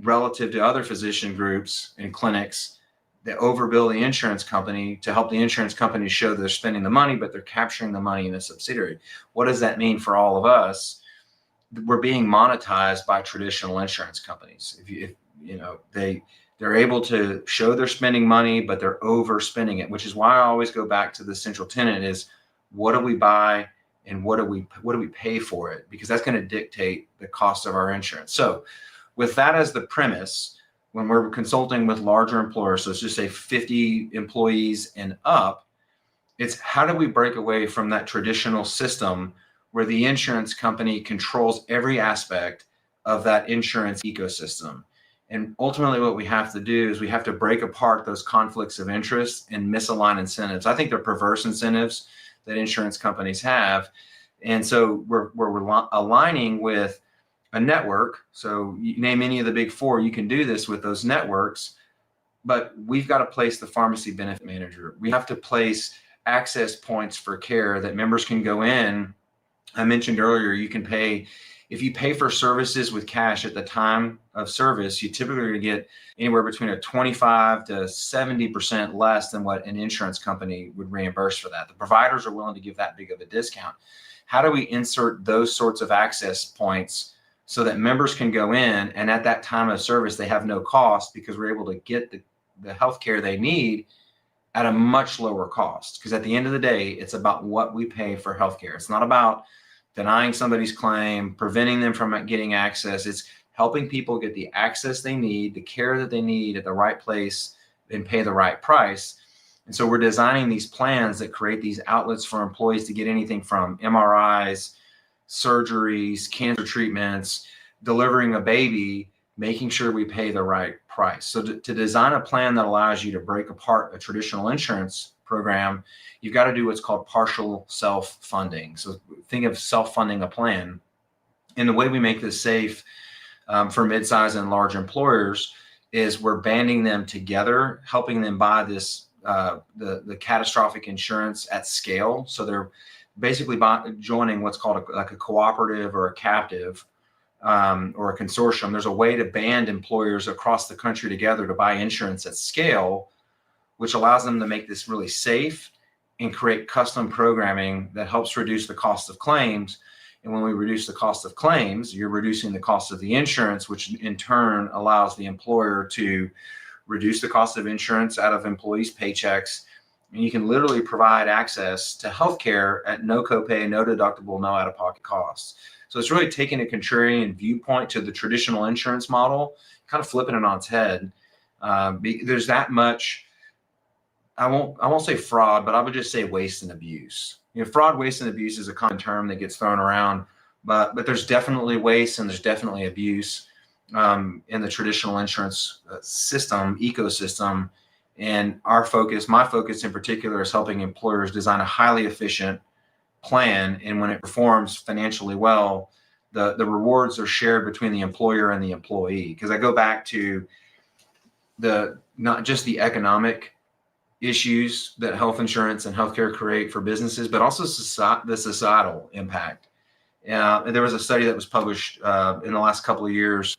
relative to other physician groups and clinics. They overbill the insurance company to help the insurance company show they're spending the money, but they're capturing the money in a subsidiary. What does that mean for all of us? We're being monetized by traditional insurance companies. They're able to show they're spending money, but they're overspending it, which is why I always go back to the central tenet is, what do we buy and what do we pay for it? Because that's going to dictate the cost of our insurance. So with that as the premise, when we're consulting with larger employers, so let's just say 50 employees and up, it's how do we break away from that traditional system where the insurance company controls every aspect of that insurance ecosystem. And ultimately what we have to do is we have to break apart those conflicts of interest and misaligned incentives. I think they're perverse incentives that insurance companies have. And so we're aligning with a network. So you name any of the big four, you can do this with those networks, but we've got to place the pharmacy benefit manager. We have to place access points for care that members can go in. I mentioned earlier, you can pay, if you pay for services with cash at the time of service, you typically get anywhere between a 25 to 70% less than what an insurance company would reimburse for that. The providers are willing to give that big of a discount. How do we insert those sorts of access points so that members can go in and at that time of service, they have no cost because we're able to get the health care they need at a much lower cost? Because at the end of the day, it's about what we pay for healthcare. It's not about denying somebody's claim, preventing them from getting access. It's helping people get the access they need, the care that they need at the right place, and pay the right price. And so we're designing these plans that create these outlets for employees to get anything from MRIs, surgeries, cancer treatments, delivering a baby, making sure we pay the right price. So to design a plan that allows you to break apart a traditional insurance program, you've got to do what's called partial self-funding. So think of self-funding a plan. And the way we make this safe for mid-size and large employers is we're banding them together, helping them buy this the catastrophic insurance at scale. So they're basically joining what's called a cooperative or a captive or a consortium. There's a way to band employers across the country together to buy insurance at scale, which allows them to make this really safe and create custom programming that helps reduce the cost of claims. And when we reduce the cost of claims, you're reducing the cost of the insurance, which in turn allows the employer to reduce the cost of insurance out of employees' paychecks. And you can literally provide access to healthcare at no copay, no deductible, no out-of-pocket costs. So it's really taking a contrarian viewpoint to the traditional insurance model, kind of flipping it on its head. There's that much I won't say fraud, but I would just say waste and abuse. Fraud, waste, and abuse is a common term that gets thrown around, but there's definitely waste and there's definitely abuse in the traditional insurance ecosystem. And my focus in particular, is helping employers design a highly efficient plan. And when it performs financially well, the rewards are shared between the employer and the employee. Because I go back to not just the economic issues that health insurance and healthcare create for businesses, but also the societal impact. There was a study that was published in the last couple of years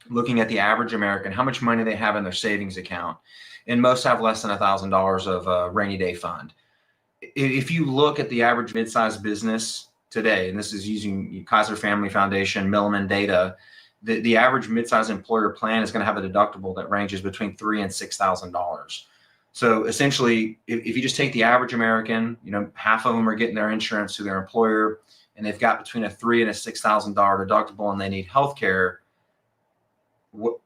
looking at the average American, how much money they have in their savings account. And most have less than $1,000 of a rainy day fund. If you look at the average mid-sized business today, and this is using Kaiser Family Foundation, Milliman data, the average mid-sized employer plan is going to have a deductible that ranges between $3,000 and $6,000. So essentially, if you just take the average American, half of them are getting their insurance through their employer, and they've got between a $3,000 and a $6,000 deductible, and they need health care,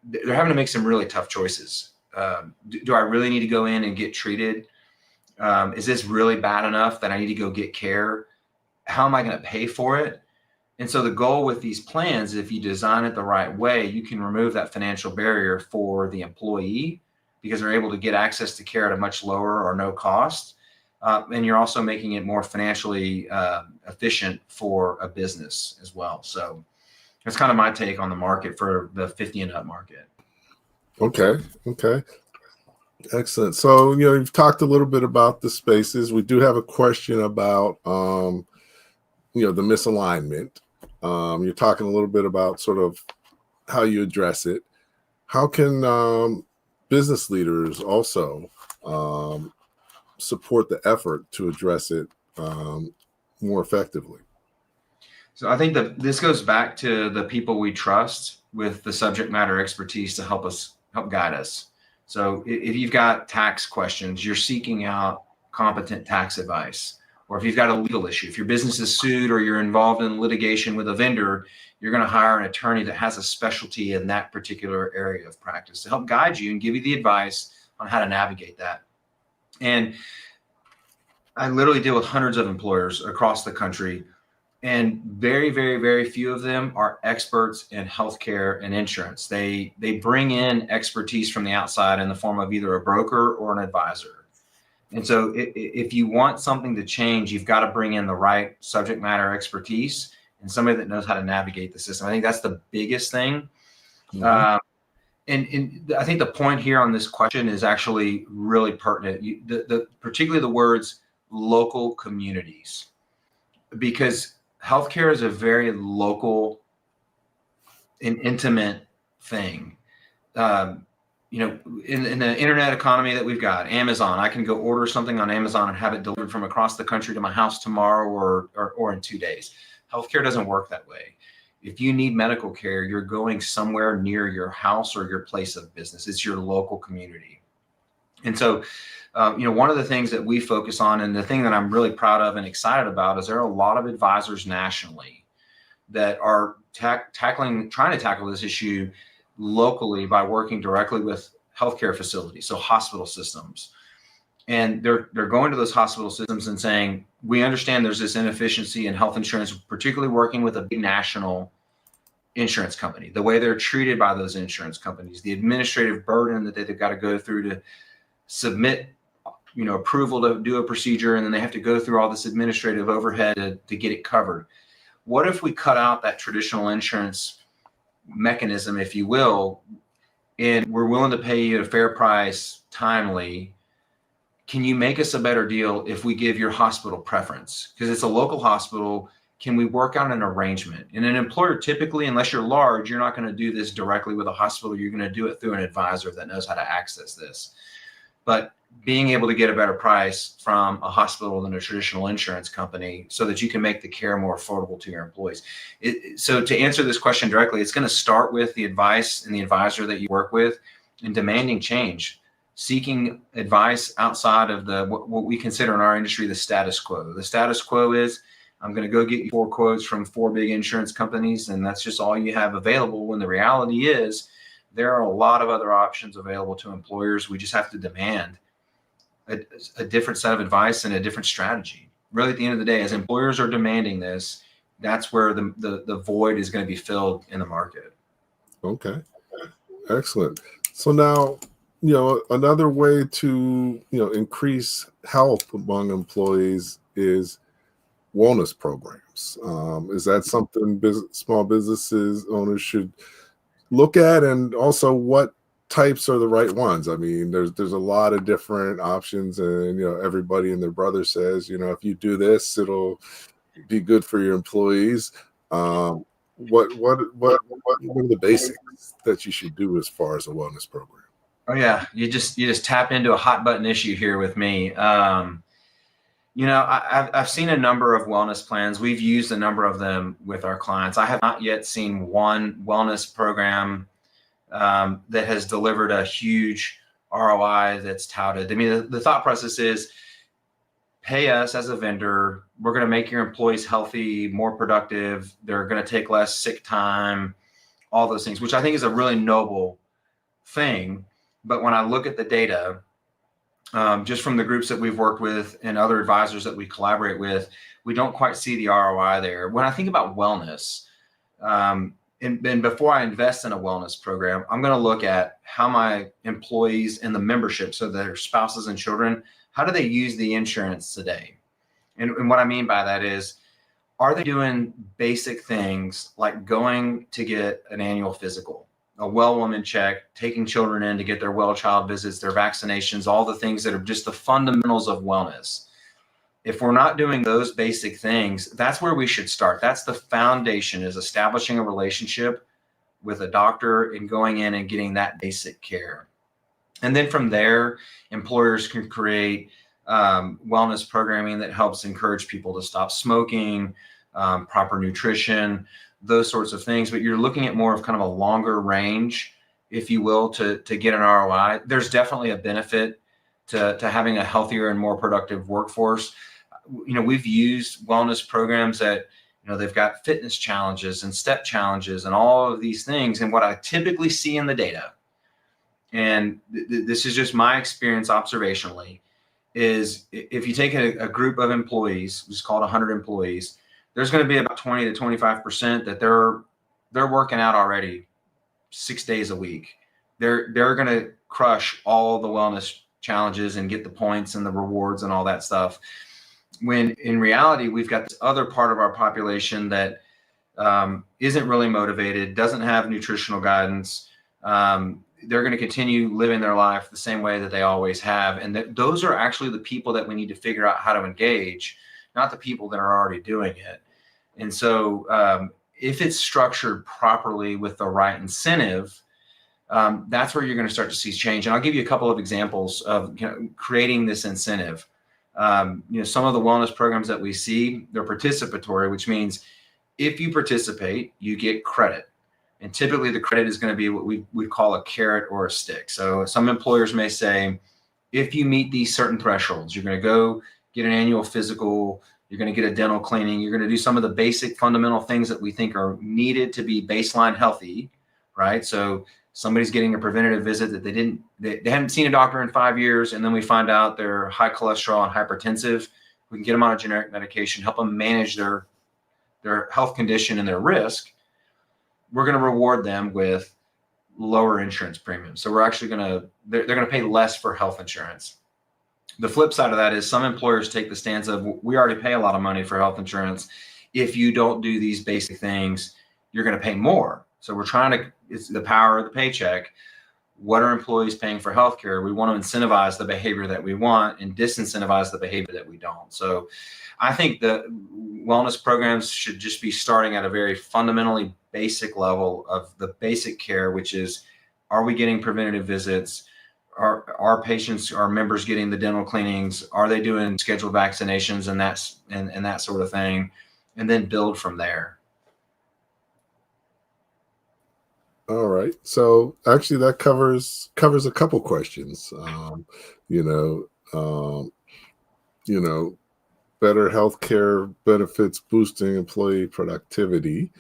they're having to make some really tough choices. Do I really need to go in and get treated? Is this really bad enough that I need to go get care? How am I going to pay for it? And so the goal with these plans, if you design it the right way, you can remove that financial barrier for the employee, because they're able to get access to care at a much lower or no cost. And you're also making it more financially efficient for a business as well. So that's kind of my take on the market for the 50 and up market. Okay. Excellent. So, you've talked a little bit about the spaces. We do have a question about, the misalignment. You're talking a little bit about sort of how you address it. How can business leaders also support the effort to address it more effectively? So I think that this goes back to the people we trust with the subject matter expertise to help guide us. So if you've got tax questions, you're seeking out competent tax advice. Or if you've got a legal issue, if your business is sued or you're involved in litigation with a vendor, you're going to hire an attorney that has a specialty in that particular area of practice to help guide you and give you the advice on how to navigate that. And I literally deal with hundreds of employers across the country, and very, very, very few of them are experts in healthcare and insurance. They bring in expertise from the outside in the form of either a broker or an advisor. And so if you want something to change, you've got to bring in the right subject matter expertise and somebody that knows how to navigate the system. I think that's the biggest thing. Mm-hmm. And I think the point here on this question is actually really pertinent. Particularly the words local communities, because healthcare is a very local and intimate thing. In the internet economy that we've got, Amazon, I can go order something on Amazon and have it delivered from across the country to my house tomorrow or in 2 days. Healthcare doesn't work that way. If you need medical care, you're going somewhere near your house or your place of business. It's your local community. And so, one of the things that we focus on, and the thing that I'm really proud of and excited about, is there are a lot of advisors nationally that are trying to tackle this issue locally by working directly with healthcare facilities, so hospital systems. And they're going to those hospital systems and saying, we understand there's this inefficiency in health insurance, particularly working with a big national insurance company, the way they're treated by those insurance companies, the administrative burden that they've got to go through to submit, approval to do a procedure, and then they have to go through all this administrative overhead to get it covered. What if we cut out that traditional insurance mechanism, if you will, and we're willing to pay you a fair price, timely? Can you make us a better deal if we give your hospital preference? Because it's a local hospital. Can we work out an arrangement? And an employer, typically, unless you're large, you're not going to do this directly with a hospital. You're going to do it through an advisor that knows how to access this. But being able to get a better price from a hospital than a traditional insurance company so that you can make the care more affordable to your employees. So to answer this question directly, it's going to start with the advice and the advisor that you work with and demanding change, seeking advice outside of what we consider in our industry the status quo. The status quo is, I'm going to go get you 4 quotes from 4 big insurance companies, and that's just all you have available, when the reality is there are a lot of other options available to employers. We just have to demand a different set of advice and a different strategy. Really, at the end of the day, as employers are demanding this, that's where the void is going to be filled in the market. Okay, excellent. So now, another way to, increase health among employees is wellness programs. Is that something small businesses owners should look at? And also, what types are the right ones? I mean, there's a lot of different options, and everybody and their brother says, if you do this, it'll be good for your employees. What are the basics that you should do as far as a wellness program? Oh yeah, you just tap into a hot button issue here with me. I've seen a number of wellness plans. We've used a number of them with our clients. I have not yet seen one wellness program that has delivered a huge ROI that's touted. I mean, the thought process is, pay us as a vendor. We're going to make your employees healthy, more productive. They're going to take less sick time, all those things, which I think is a really noble thing. But when I look at the data, just from the groups that we've worked with and other advisors that we collaborate with, we don't quite see the ROI there. When I think about wellness, and before I invest in a wellness program, I'm going to look at how my employees and the membership, so their spouses and children, how do they use the insurance today? And what I mean by that is, are they doing basic things like going to get an annual physical, a well woman check, taking children in to get their well child visits, their vaccinations, all the things that are just the fundamentals of wellness? If we're not doing those basic things, that's where we should start. That's the foundation, is establishing a relationship with a doctor and going in and getting that basic care. And then from there, employers can create wellness programming that helps encourage people to stop smoking, proper nutrition, those sorts of things. But you're looking at more of kind of a longer range, if you will, to get an ROI. There's definitely a benefit to having a healthier and more productive workforce. We've used wellness programs that, they've got fitness challenges and step challenges and all of these things. And what I typically see in the data, and this is just my experience observationally, is if you take a group of employees, just call it 100 employees, there's going to be about 20 to 25% that they're working out already 6 days a week. They're going to crush all the wellness challenges and get the points and the rewards and all that stuff. When in reality, we've got this other part of our population that isn't really motivated, doesn't have nutritional guidance. They're going to continue living their life the same way that they always have. And those are actually the people that we need to figure out how to engage, not the people that are already doing it. And so if it's structured properly with the right incentive, that's where you're going to start to see change. And I'll give you a couple of examples of creating this incentive. Some of the wellness programs that we see, they're participatory, which means if you participate, you get credit. And typically the credit is going to be what we call a carrot or a stick. So some employers may say, if you meet these certain thresholds, you're going to go get an annual physical, you're going to get a dental cleaning, you're going to do some of the basic fundamental things that we think are needed to be baseline healthy, right? So somebody's getting a preventative visit that they haven't seen a doctor in 5 years, and then we find out they're high cholesterol and hypertensive. We can get them on a generic medication, help them manage their health condition and their risk. We're going to reward them with lower insurance premiums. So we're actually they're going to pay less for health insurance. The flip side of that is some employers take the stance of, we already pay a lot of money for health insurance. If you don't do these basic things, you're going to pay more. So we're it's the power of the paycheck. What are employees paying for healthcare? We want to incentivize the behavior that we want and disincentivize the behavior that we don't. So I think the wellness programs should just be starting at a very fundamentally basic level of the basic care, which is, are we getting preventative visits? Are our patients, our members getting the dental cleanings? Are they doing scheduled vaccinations and that sort of thing? And then build from there. All right. So actually that covers a couple questions. Better healthcare benefits boosting employee productivity.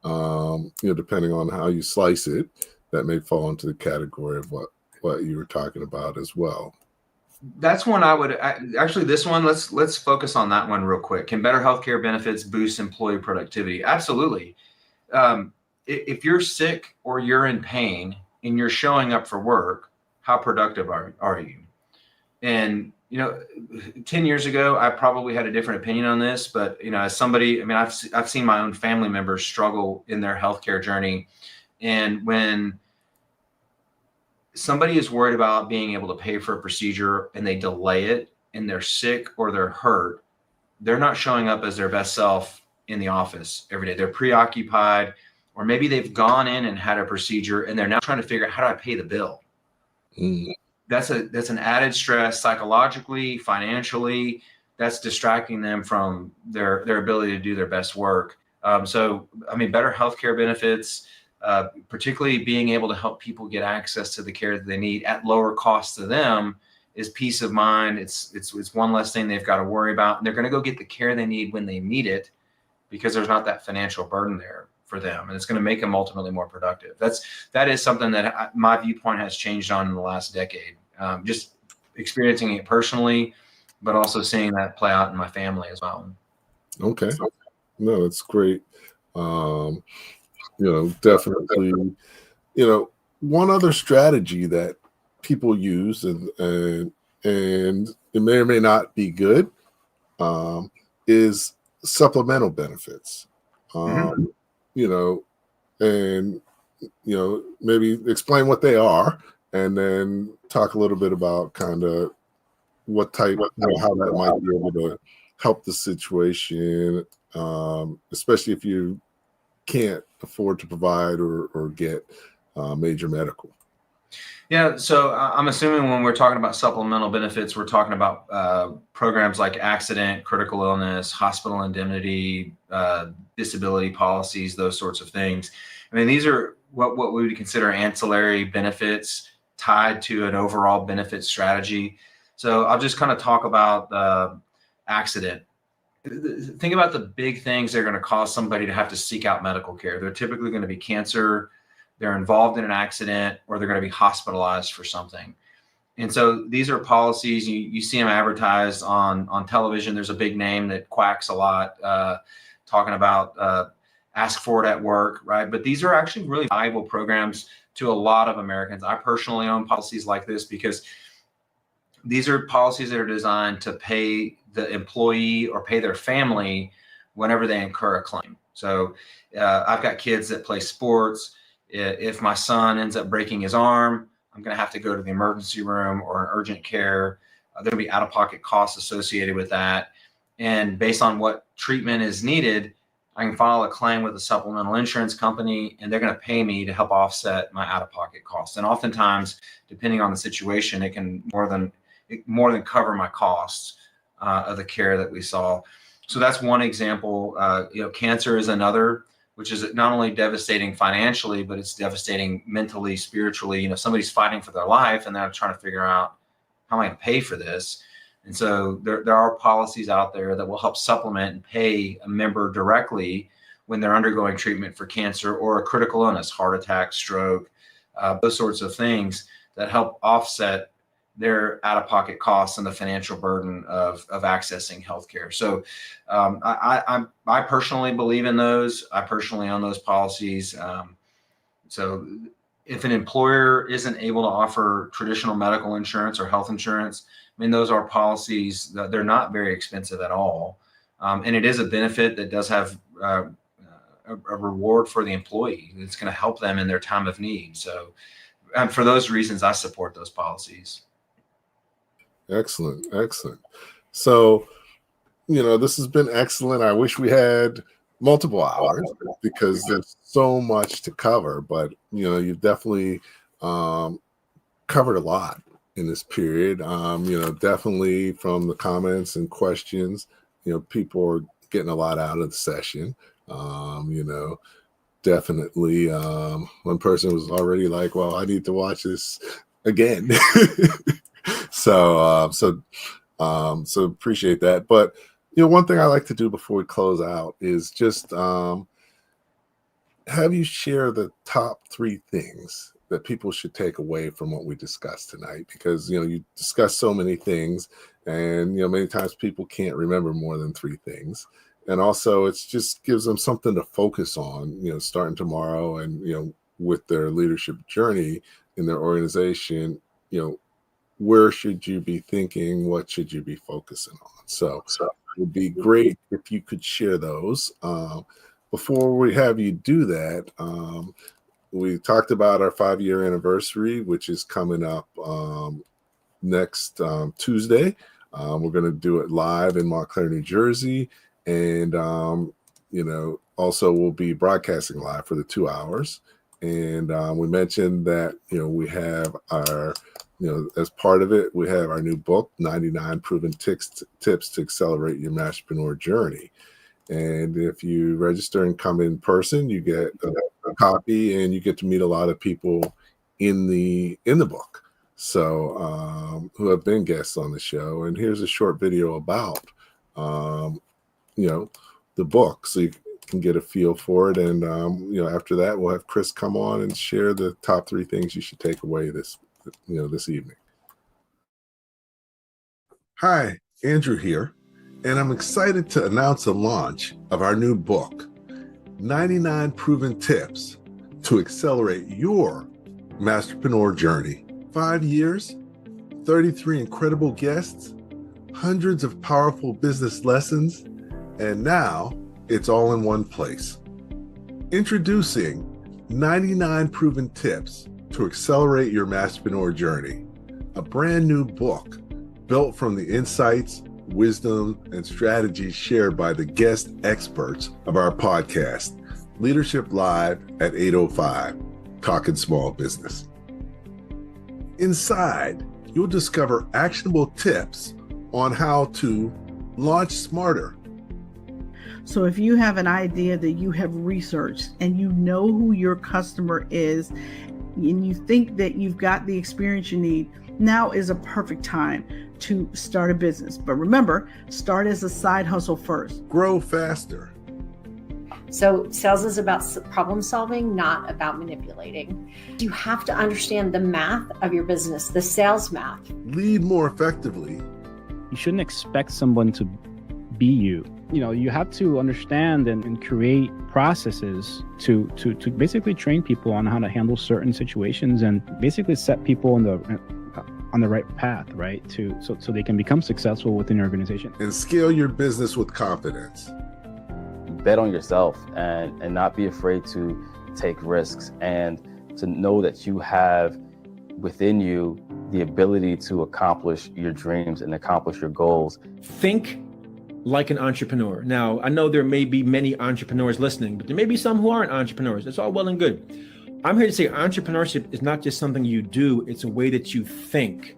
Depending on how you slice it, that may fall into the category of what you were talking about as well. That's one I would actually, this one, let's focus on that one real quick. Can better healthcare benefits boost employee productivity? Absolutely. If you're sick or you're in pain and you're showing up for work, how productive are you? And, 10 years ago, I probably had a different opinion on this, but, as somebody, I mean, I've seen my own family members struggle in their healthcare journey. And when somebody is worried about being able to pay for a procedure and they delay it and they're sick or they're hurt, they're not showing up as their best self in the office every day. They're preoccupied, or maybe they've gone in and had a procedure and they're now trying to figure out, how do I pay the bill? Mm. That's an added stress psychologically, financially. That's distracting them from their ability to do their best work. So, I mean, better healthcare benefits, particularly being able to help people get access to the care that they need at lower cost to them, is peace of mind. It's one less thing they've got to worry about, and they're going to go get the care they need when they need it, because there's not that financial burden there for them, and it's going to make them ultimately more productive. That is something that my viewpoint has changed on in the last decade. Just experiencing it personally, but also seeing that play out in my family as well. Okay, no, it's great. Definitely. One other strategy that people use, and it may or may not be good, is supplemental benefits. Maybe explain what they are, and then talk a little bit about kind of what type, how that might be able to help the situation, especially if you can't afford to provide or get major medical. Yeah, so I'm assuming when we're talking about supplemental benefits, we're talking about programs like accident, critical illness, hospital indemnity, disability policies, those sorts of things. I mean, these are what we would consider ancillary benefits tied to an overall benefit strategy. So I'll just kind of talk about accident. Think about the big things that are going to cause somebody to have to seek out medical care. They're typically going to be cancer, they're involved in an accident, or they're going to be hospitalized for something. And so these are policies, you see them advertised on television. There's a big name that quacks a lot, talking about ask for it at work, right? But these are actually really valuable programs to a lot of Americans. I personally own policies like this because these are policies that are designed to pay the employee or pay their family whenever they incur a claim. So I've got kids that play sports. If my son ends up breaking his arm, I'm going to have to go to the emergency room or an urgent care. There'll be out-of-pocket costs associated with that. And based on what treatment is needed, I can file a claim with a supplemental insurance company, and they're going to pay me to help offset my out-of-pocket costs. And oftentimes, depending on the situation, it can more than cover my costs of the care that we saw. So that's one example. Cancer is another, which is not only devastating financially, but it's devastating mentally, spiritually. Somebody's fighting for their life and they're trying to figure out, how am I going to pay for this? And so there are policies out there that will help supplement and pay a member directly when they're undergoing treatment for cancer or a critical illness, heart attack, stroke, those sorts of things that help offset their out-of-pocket costs and the financial burden of accessing healthcare. So I personally believe in those. I personally own those policies. So if an employer isn't able to offer traditional medical insurance or health insurance, I mean, those are policies that they're not very expensive at all. And it is a benefit that does have a reward for the employee. It's going to help them in their time of need. So for those reasons, I support those policies. Excellent. So, this has been excellent. I wish we had multiple hours because there's so much to cover, but you've definitely covered a lot in this period. Definitely from the comments and questions, people are getting a lot out of the session. Definitely one person was already like, well, I need to watch this again. So appreciate that. But one thing I like to do before we close out is just have you share the top 3 things that people should take away from what we discussed tonight? Because, you discuss so many things, and, many times people can't remember more than 3 things. And also it just gives them something to focus on, starting tomorrow, and, with their leadership journey in their organization, where should you be thinking? What should you be focusing on? So it would be great if you could share those. Before we have you do that, we talked about our 5-year anniversary, which is coming up next Tuesday. We're going to do it live in Montclair, New Jersey. And, also we'll be broadcasting live for the 2 hours. And we mentioned that, we have our, as part of it, we have our new book, 99 Proven Tips to Accelerate Your Masterpreneur Journey. And if you register and come in person, you get a copy, and you get to meet a lot of people in the book. So who have been guests on the show. And here's a short video about, the book, so you can get a feel for it. And, after that, we'll have Chris come on and share the top 3 things you should take away this evening. Hi, Andrew here, and I'm excited to announce the launch of our new book, 99 Proven Tips to Accelerate Your Masterpreneur Journey. 5 years, 33 incredible guests, hundreds of powerful business lessons, and now it's all in one place. Introducing 99 Proven Tips to Accelerate Your Masterpreneur Journey, a brand new book built from the insights, wisdom, and strategies shared by the guest experts of our podcast, Leadership Live at 8:05, Talking Small Business. Inside, you'll discover actionable tips on how to launch smarter. So if you have an idea that you have researched and you know who your customer is, and you think that you've got the experience you need, now is a perfect time to start a business. But remember, start as a side hustle first. Grow faster. So sales is about problem solving, not about manipulating. You have to understand the math of your business, the sales math. Lead more effectively. You shouldn't expect someone to be you. You have to understand and create processes to basically train people on how to handle certain situations, and basically set people on the right path, right? So they can become successful within your organization. And scale your business with confidence. Bet on yourself and not be afraid to take risks, and to know that you have within you the ability to accomplish your dreams and accomplish your goals. Think like an entrepreneur. Now, I know there may be many entrepreneurs listening, but there may be some who aren't entrepreneurs. That's all well and good. I'm here to say entrepreneurship is not just something you do, it's a way that you think.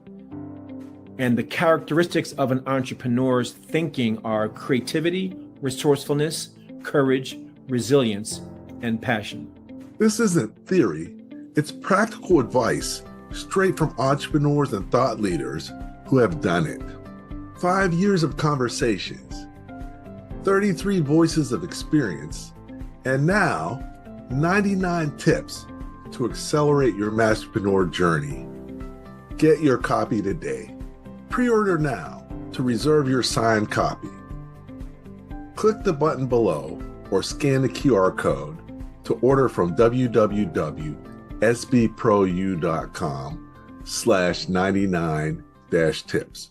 And the characteristics of an entrepreneur's thinking are creativity, resourcefulness, courage, resilience, and passion. This isn't theory, it's practical advice straight from entrepreneurs and thought leaders who have done it. 5 years of conversations, 33 voices of experience, and now 99 tips to accelerate your masterpreneur journey. Get your copy today. Pre-order now to reserve your signed copy. Click the button below or scan the QR code to order from www.sbpro.com/99-tips.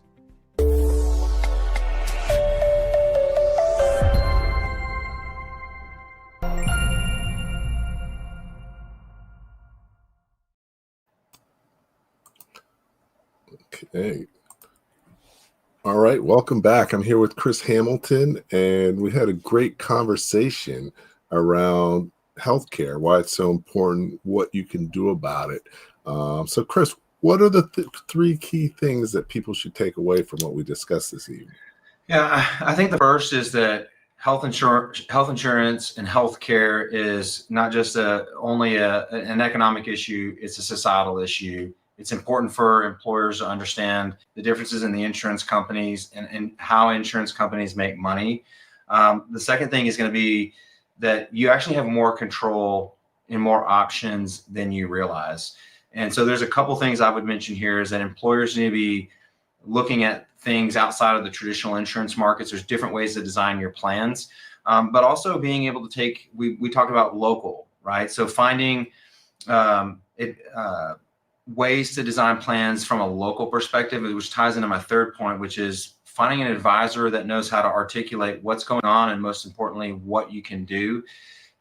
Okay. All right, welcome back. I'm here with Chris Hamilton, and we had a great conversation around healthcare, why it's so important, what you can do about it. So, Chris, what are the 3 key things that people should take away from what we discussed this evening? Yeah, I think the first is that health insurance and healthcare is not just only an economic issue, it's a societal issue. It's important for employers to understand the differences in the insurance companies and how insurance companies make money. The second thing is going to be that you actually have more control and more options than you realize. And so there's a couple things I would mention here is that employers need to be looking at things outside of the traditional insurance markets. There's different ways to design your plans, but also being able to take, we talked about local, right? So finding ways to design plans from a local perspective, which ties into my third point, which is finding an advisor that knows how to articulate what's going on and most importantly, what you can do,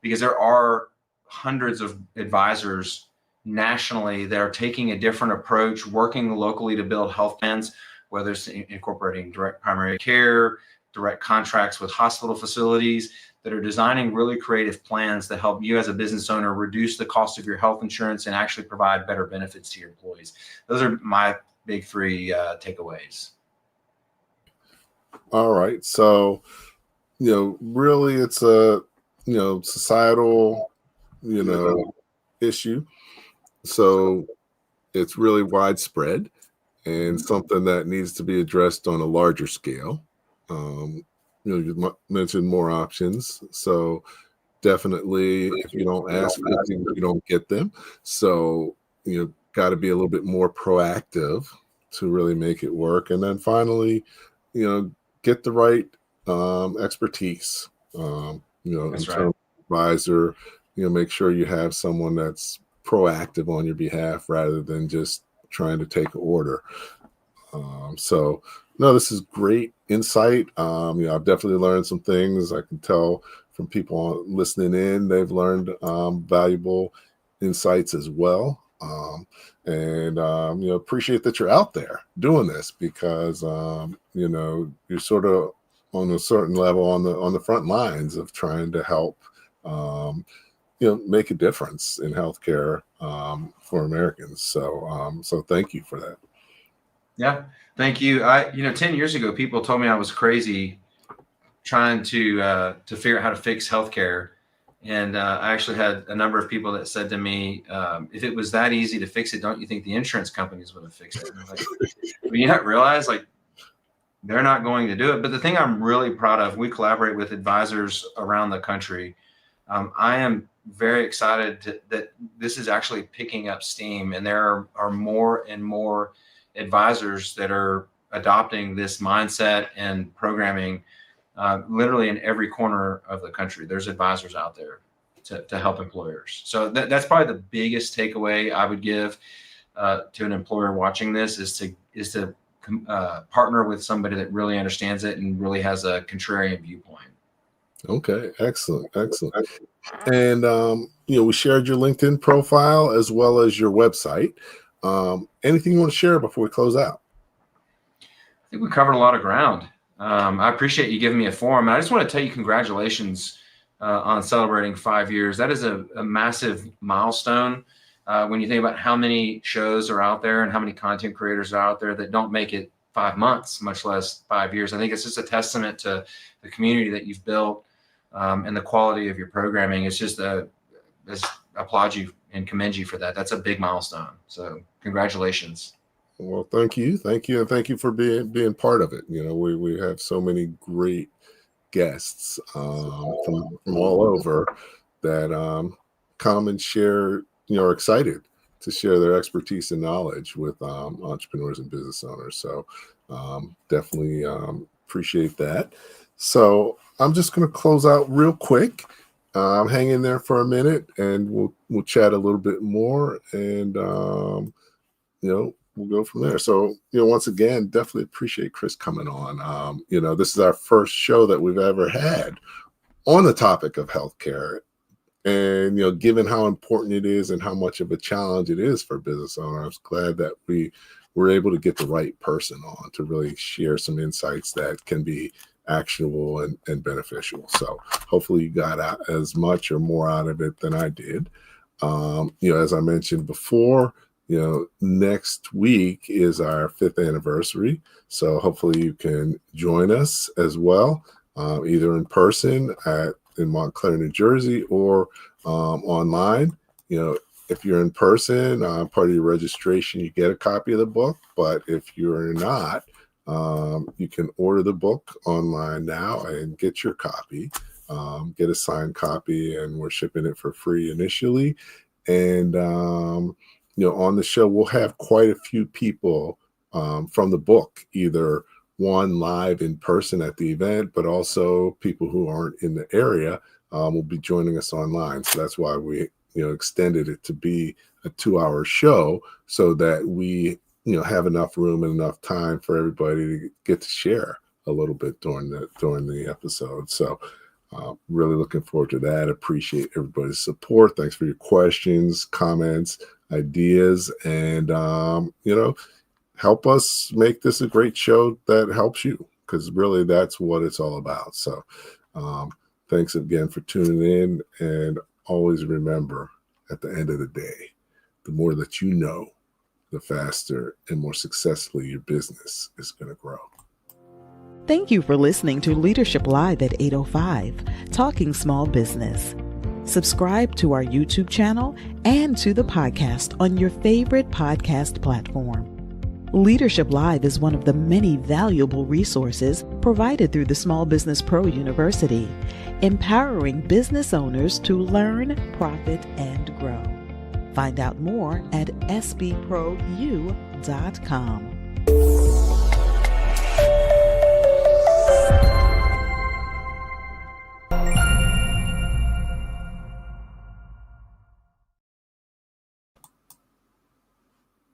because there are hundreds of advisors nationally that are taking a different approach, working locally to build health plans, whether it's incorporating direct primary care, direct contracts with hospital facilities, that are designing really creative plans that help you as a business owner reduce the cost of your health insurance and actually provide better benefits to your employees. Those are my big three takeaways. All right. So, really it's a, societal, issue. So it's really widespread and something that needs to be addressed on a larger scale. You mentioned more options. So definitely, if you don't ask for things, you don't get them. So, got to be a little bit more proactive to really make it work. And then finally, get the right expertise, That's in terms right. of advisor, make sure you have someone that's proactive on your behalf rather than just trying to take an order. So no, this is great insight. I've definitely learned some things. I can tell from people listening in, they've learned valuable insights as well. And appreciate that you're out there doing this because, you're sort of on a certain level on the front lines of trying to help, make a difference in healthcare for Americans. So thank you for that. Yeah, thank you. 10 years ago, people told me I was crazy trying to figure out how to fix healthcare. And I actually had a number of people that said to me, if it was that easy to fix it, don't you think the insurance companies would have fixed it? And I was like, well, you not realize they're not going to do it. But the thing I'm really proud of, we collaborate with advisors around the country. I am very excited that this is actually picking up steam, and there are more and more advisors that are adopting this mindset and programming. Literally in every corner of the country, there's advisors out there to help employers. So that's probably the biggest takeaway I would give to an employer watching this is to partner with somebody that really understands it and really has a contrarian viewpoint. Okay, excellent. And we shared your LinkedIn profile as well as your website. Anything you want to share before we close out? I think we covered a lot of ground. I appreciate you giving me a forum. And I just want to tell you congratulations on celebrating 5 years. That is a massive milestone when you think about how many shows are out there and how many content creators are out there that don't make it 5 months, much less 5 years. I think it's just a testament to the community that you've built and the quality of your programming. It's just I applaud you and commend you for that. That's a big milestone. So congratulations. Well, thank you. And thank you for being part of it. We have so many great guests from all over that come and share, are excited to share their expertise and knowledge with entrepreneurs and business owners. So definitely appreciate that. So I'm just going to close out real quick. Hang in there for a minute and we'll chat a little bit more and, we'll go from there. So, once again, definitely appreciate Chris coming on. This is our first show that we've ever had on the topic of healthcare. And, given how important it is and how much of a challenge it is for business owners, I'm glad that we were able to get the right person on to really share some insights that can be actionable and beneficial. So hopefully you got out as much or more out of it than I did. As I mentioned before, next week is our 5th anniversary. So hopefully you can join us as well, either in person in Montclair, New Jersey, or online. If you're in person, part of your registration, you get a copy of the book. But if you're not, you can order the book online now and get your copy. get a signed copy, and we're shipping it for free initially. And, on the show, we'll have quite a few people from the book, either one live in person at the event, but also people who aren't in the area will be joining us online. So that's why we, extended it to be a 2-hour show, so that we, have enough room and enough time for everybody to get to share a little bit during the episode. So really looking forward to that. Appreciate everybody's support. Thanks for your questions, comments, ideas, and, help us make this a great show that helps you, because really that's what it's all about. So thanks again for tuning in, and always remember, at the end of the day, the more that you know, the faster and more successfully your business is going to grow. Thank you for listening to Leadership Live at 8:05, Talking Small Business. Subscribe to our YouTube channel and to the podcast on your favorite podcast platform. Leadership Live is one of the many valuable resources provided through the Small Business Pro University, empowering business owners to learn, profit, and grow. Find out more at sbpro.u.com.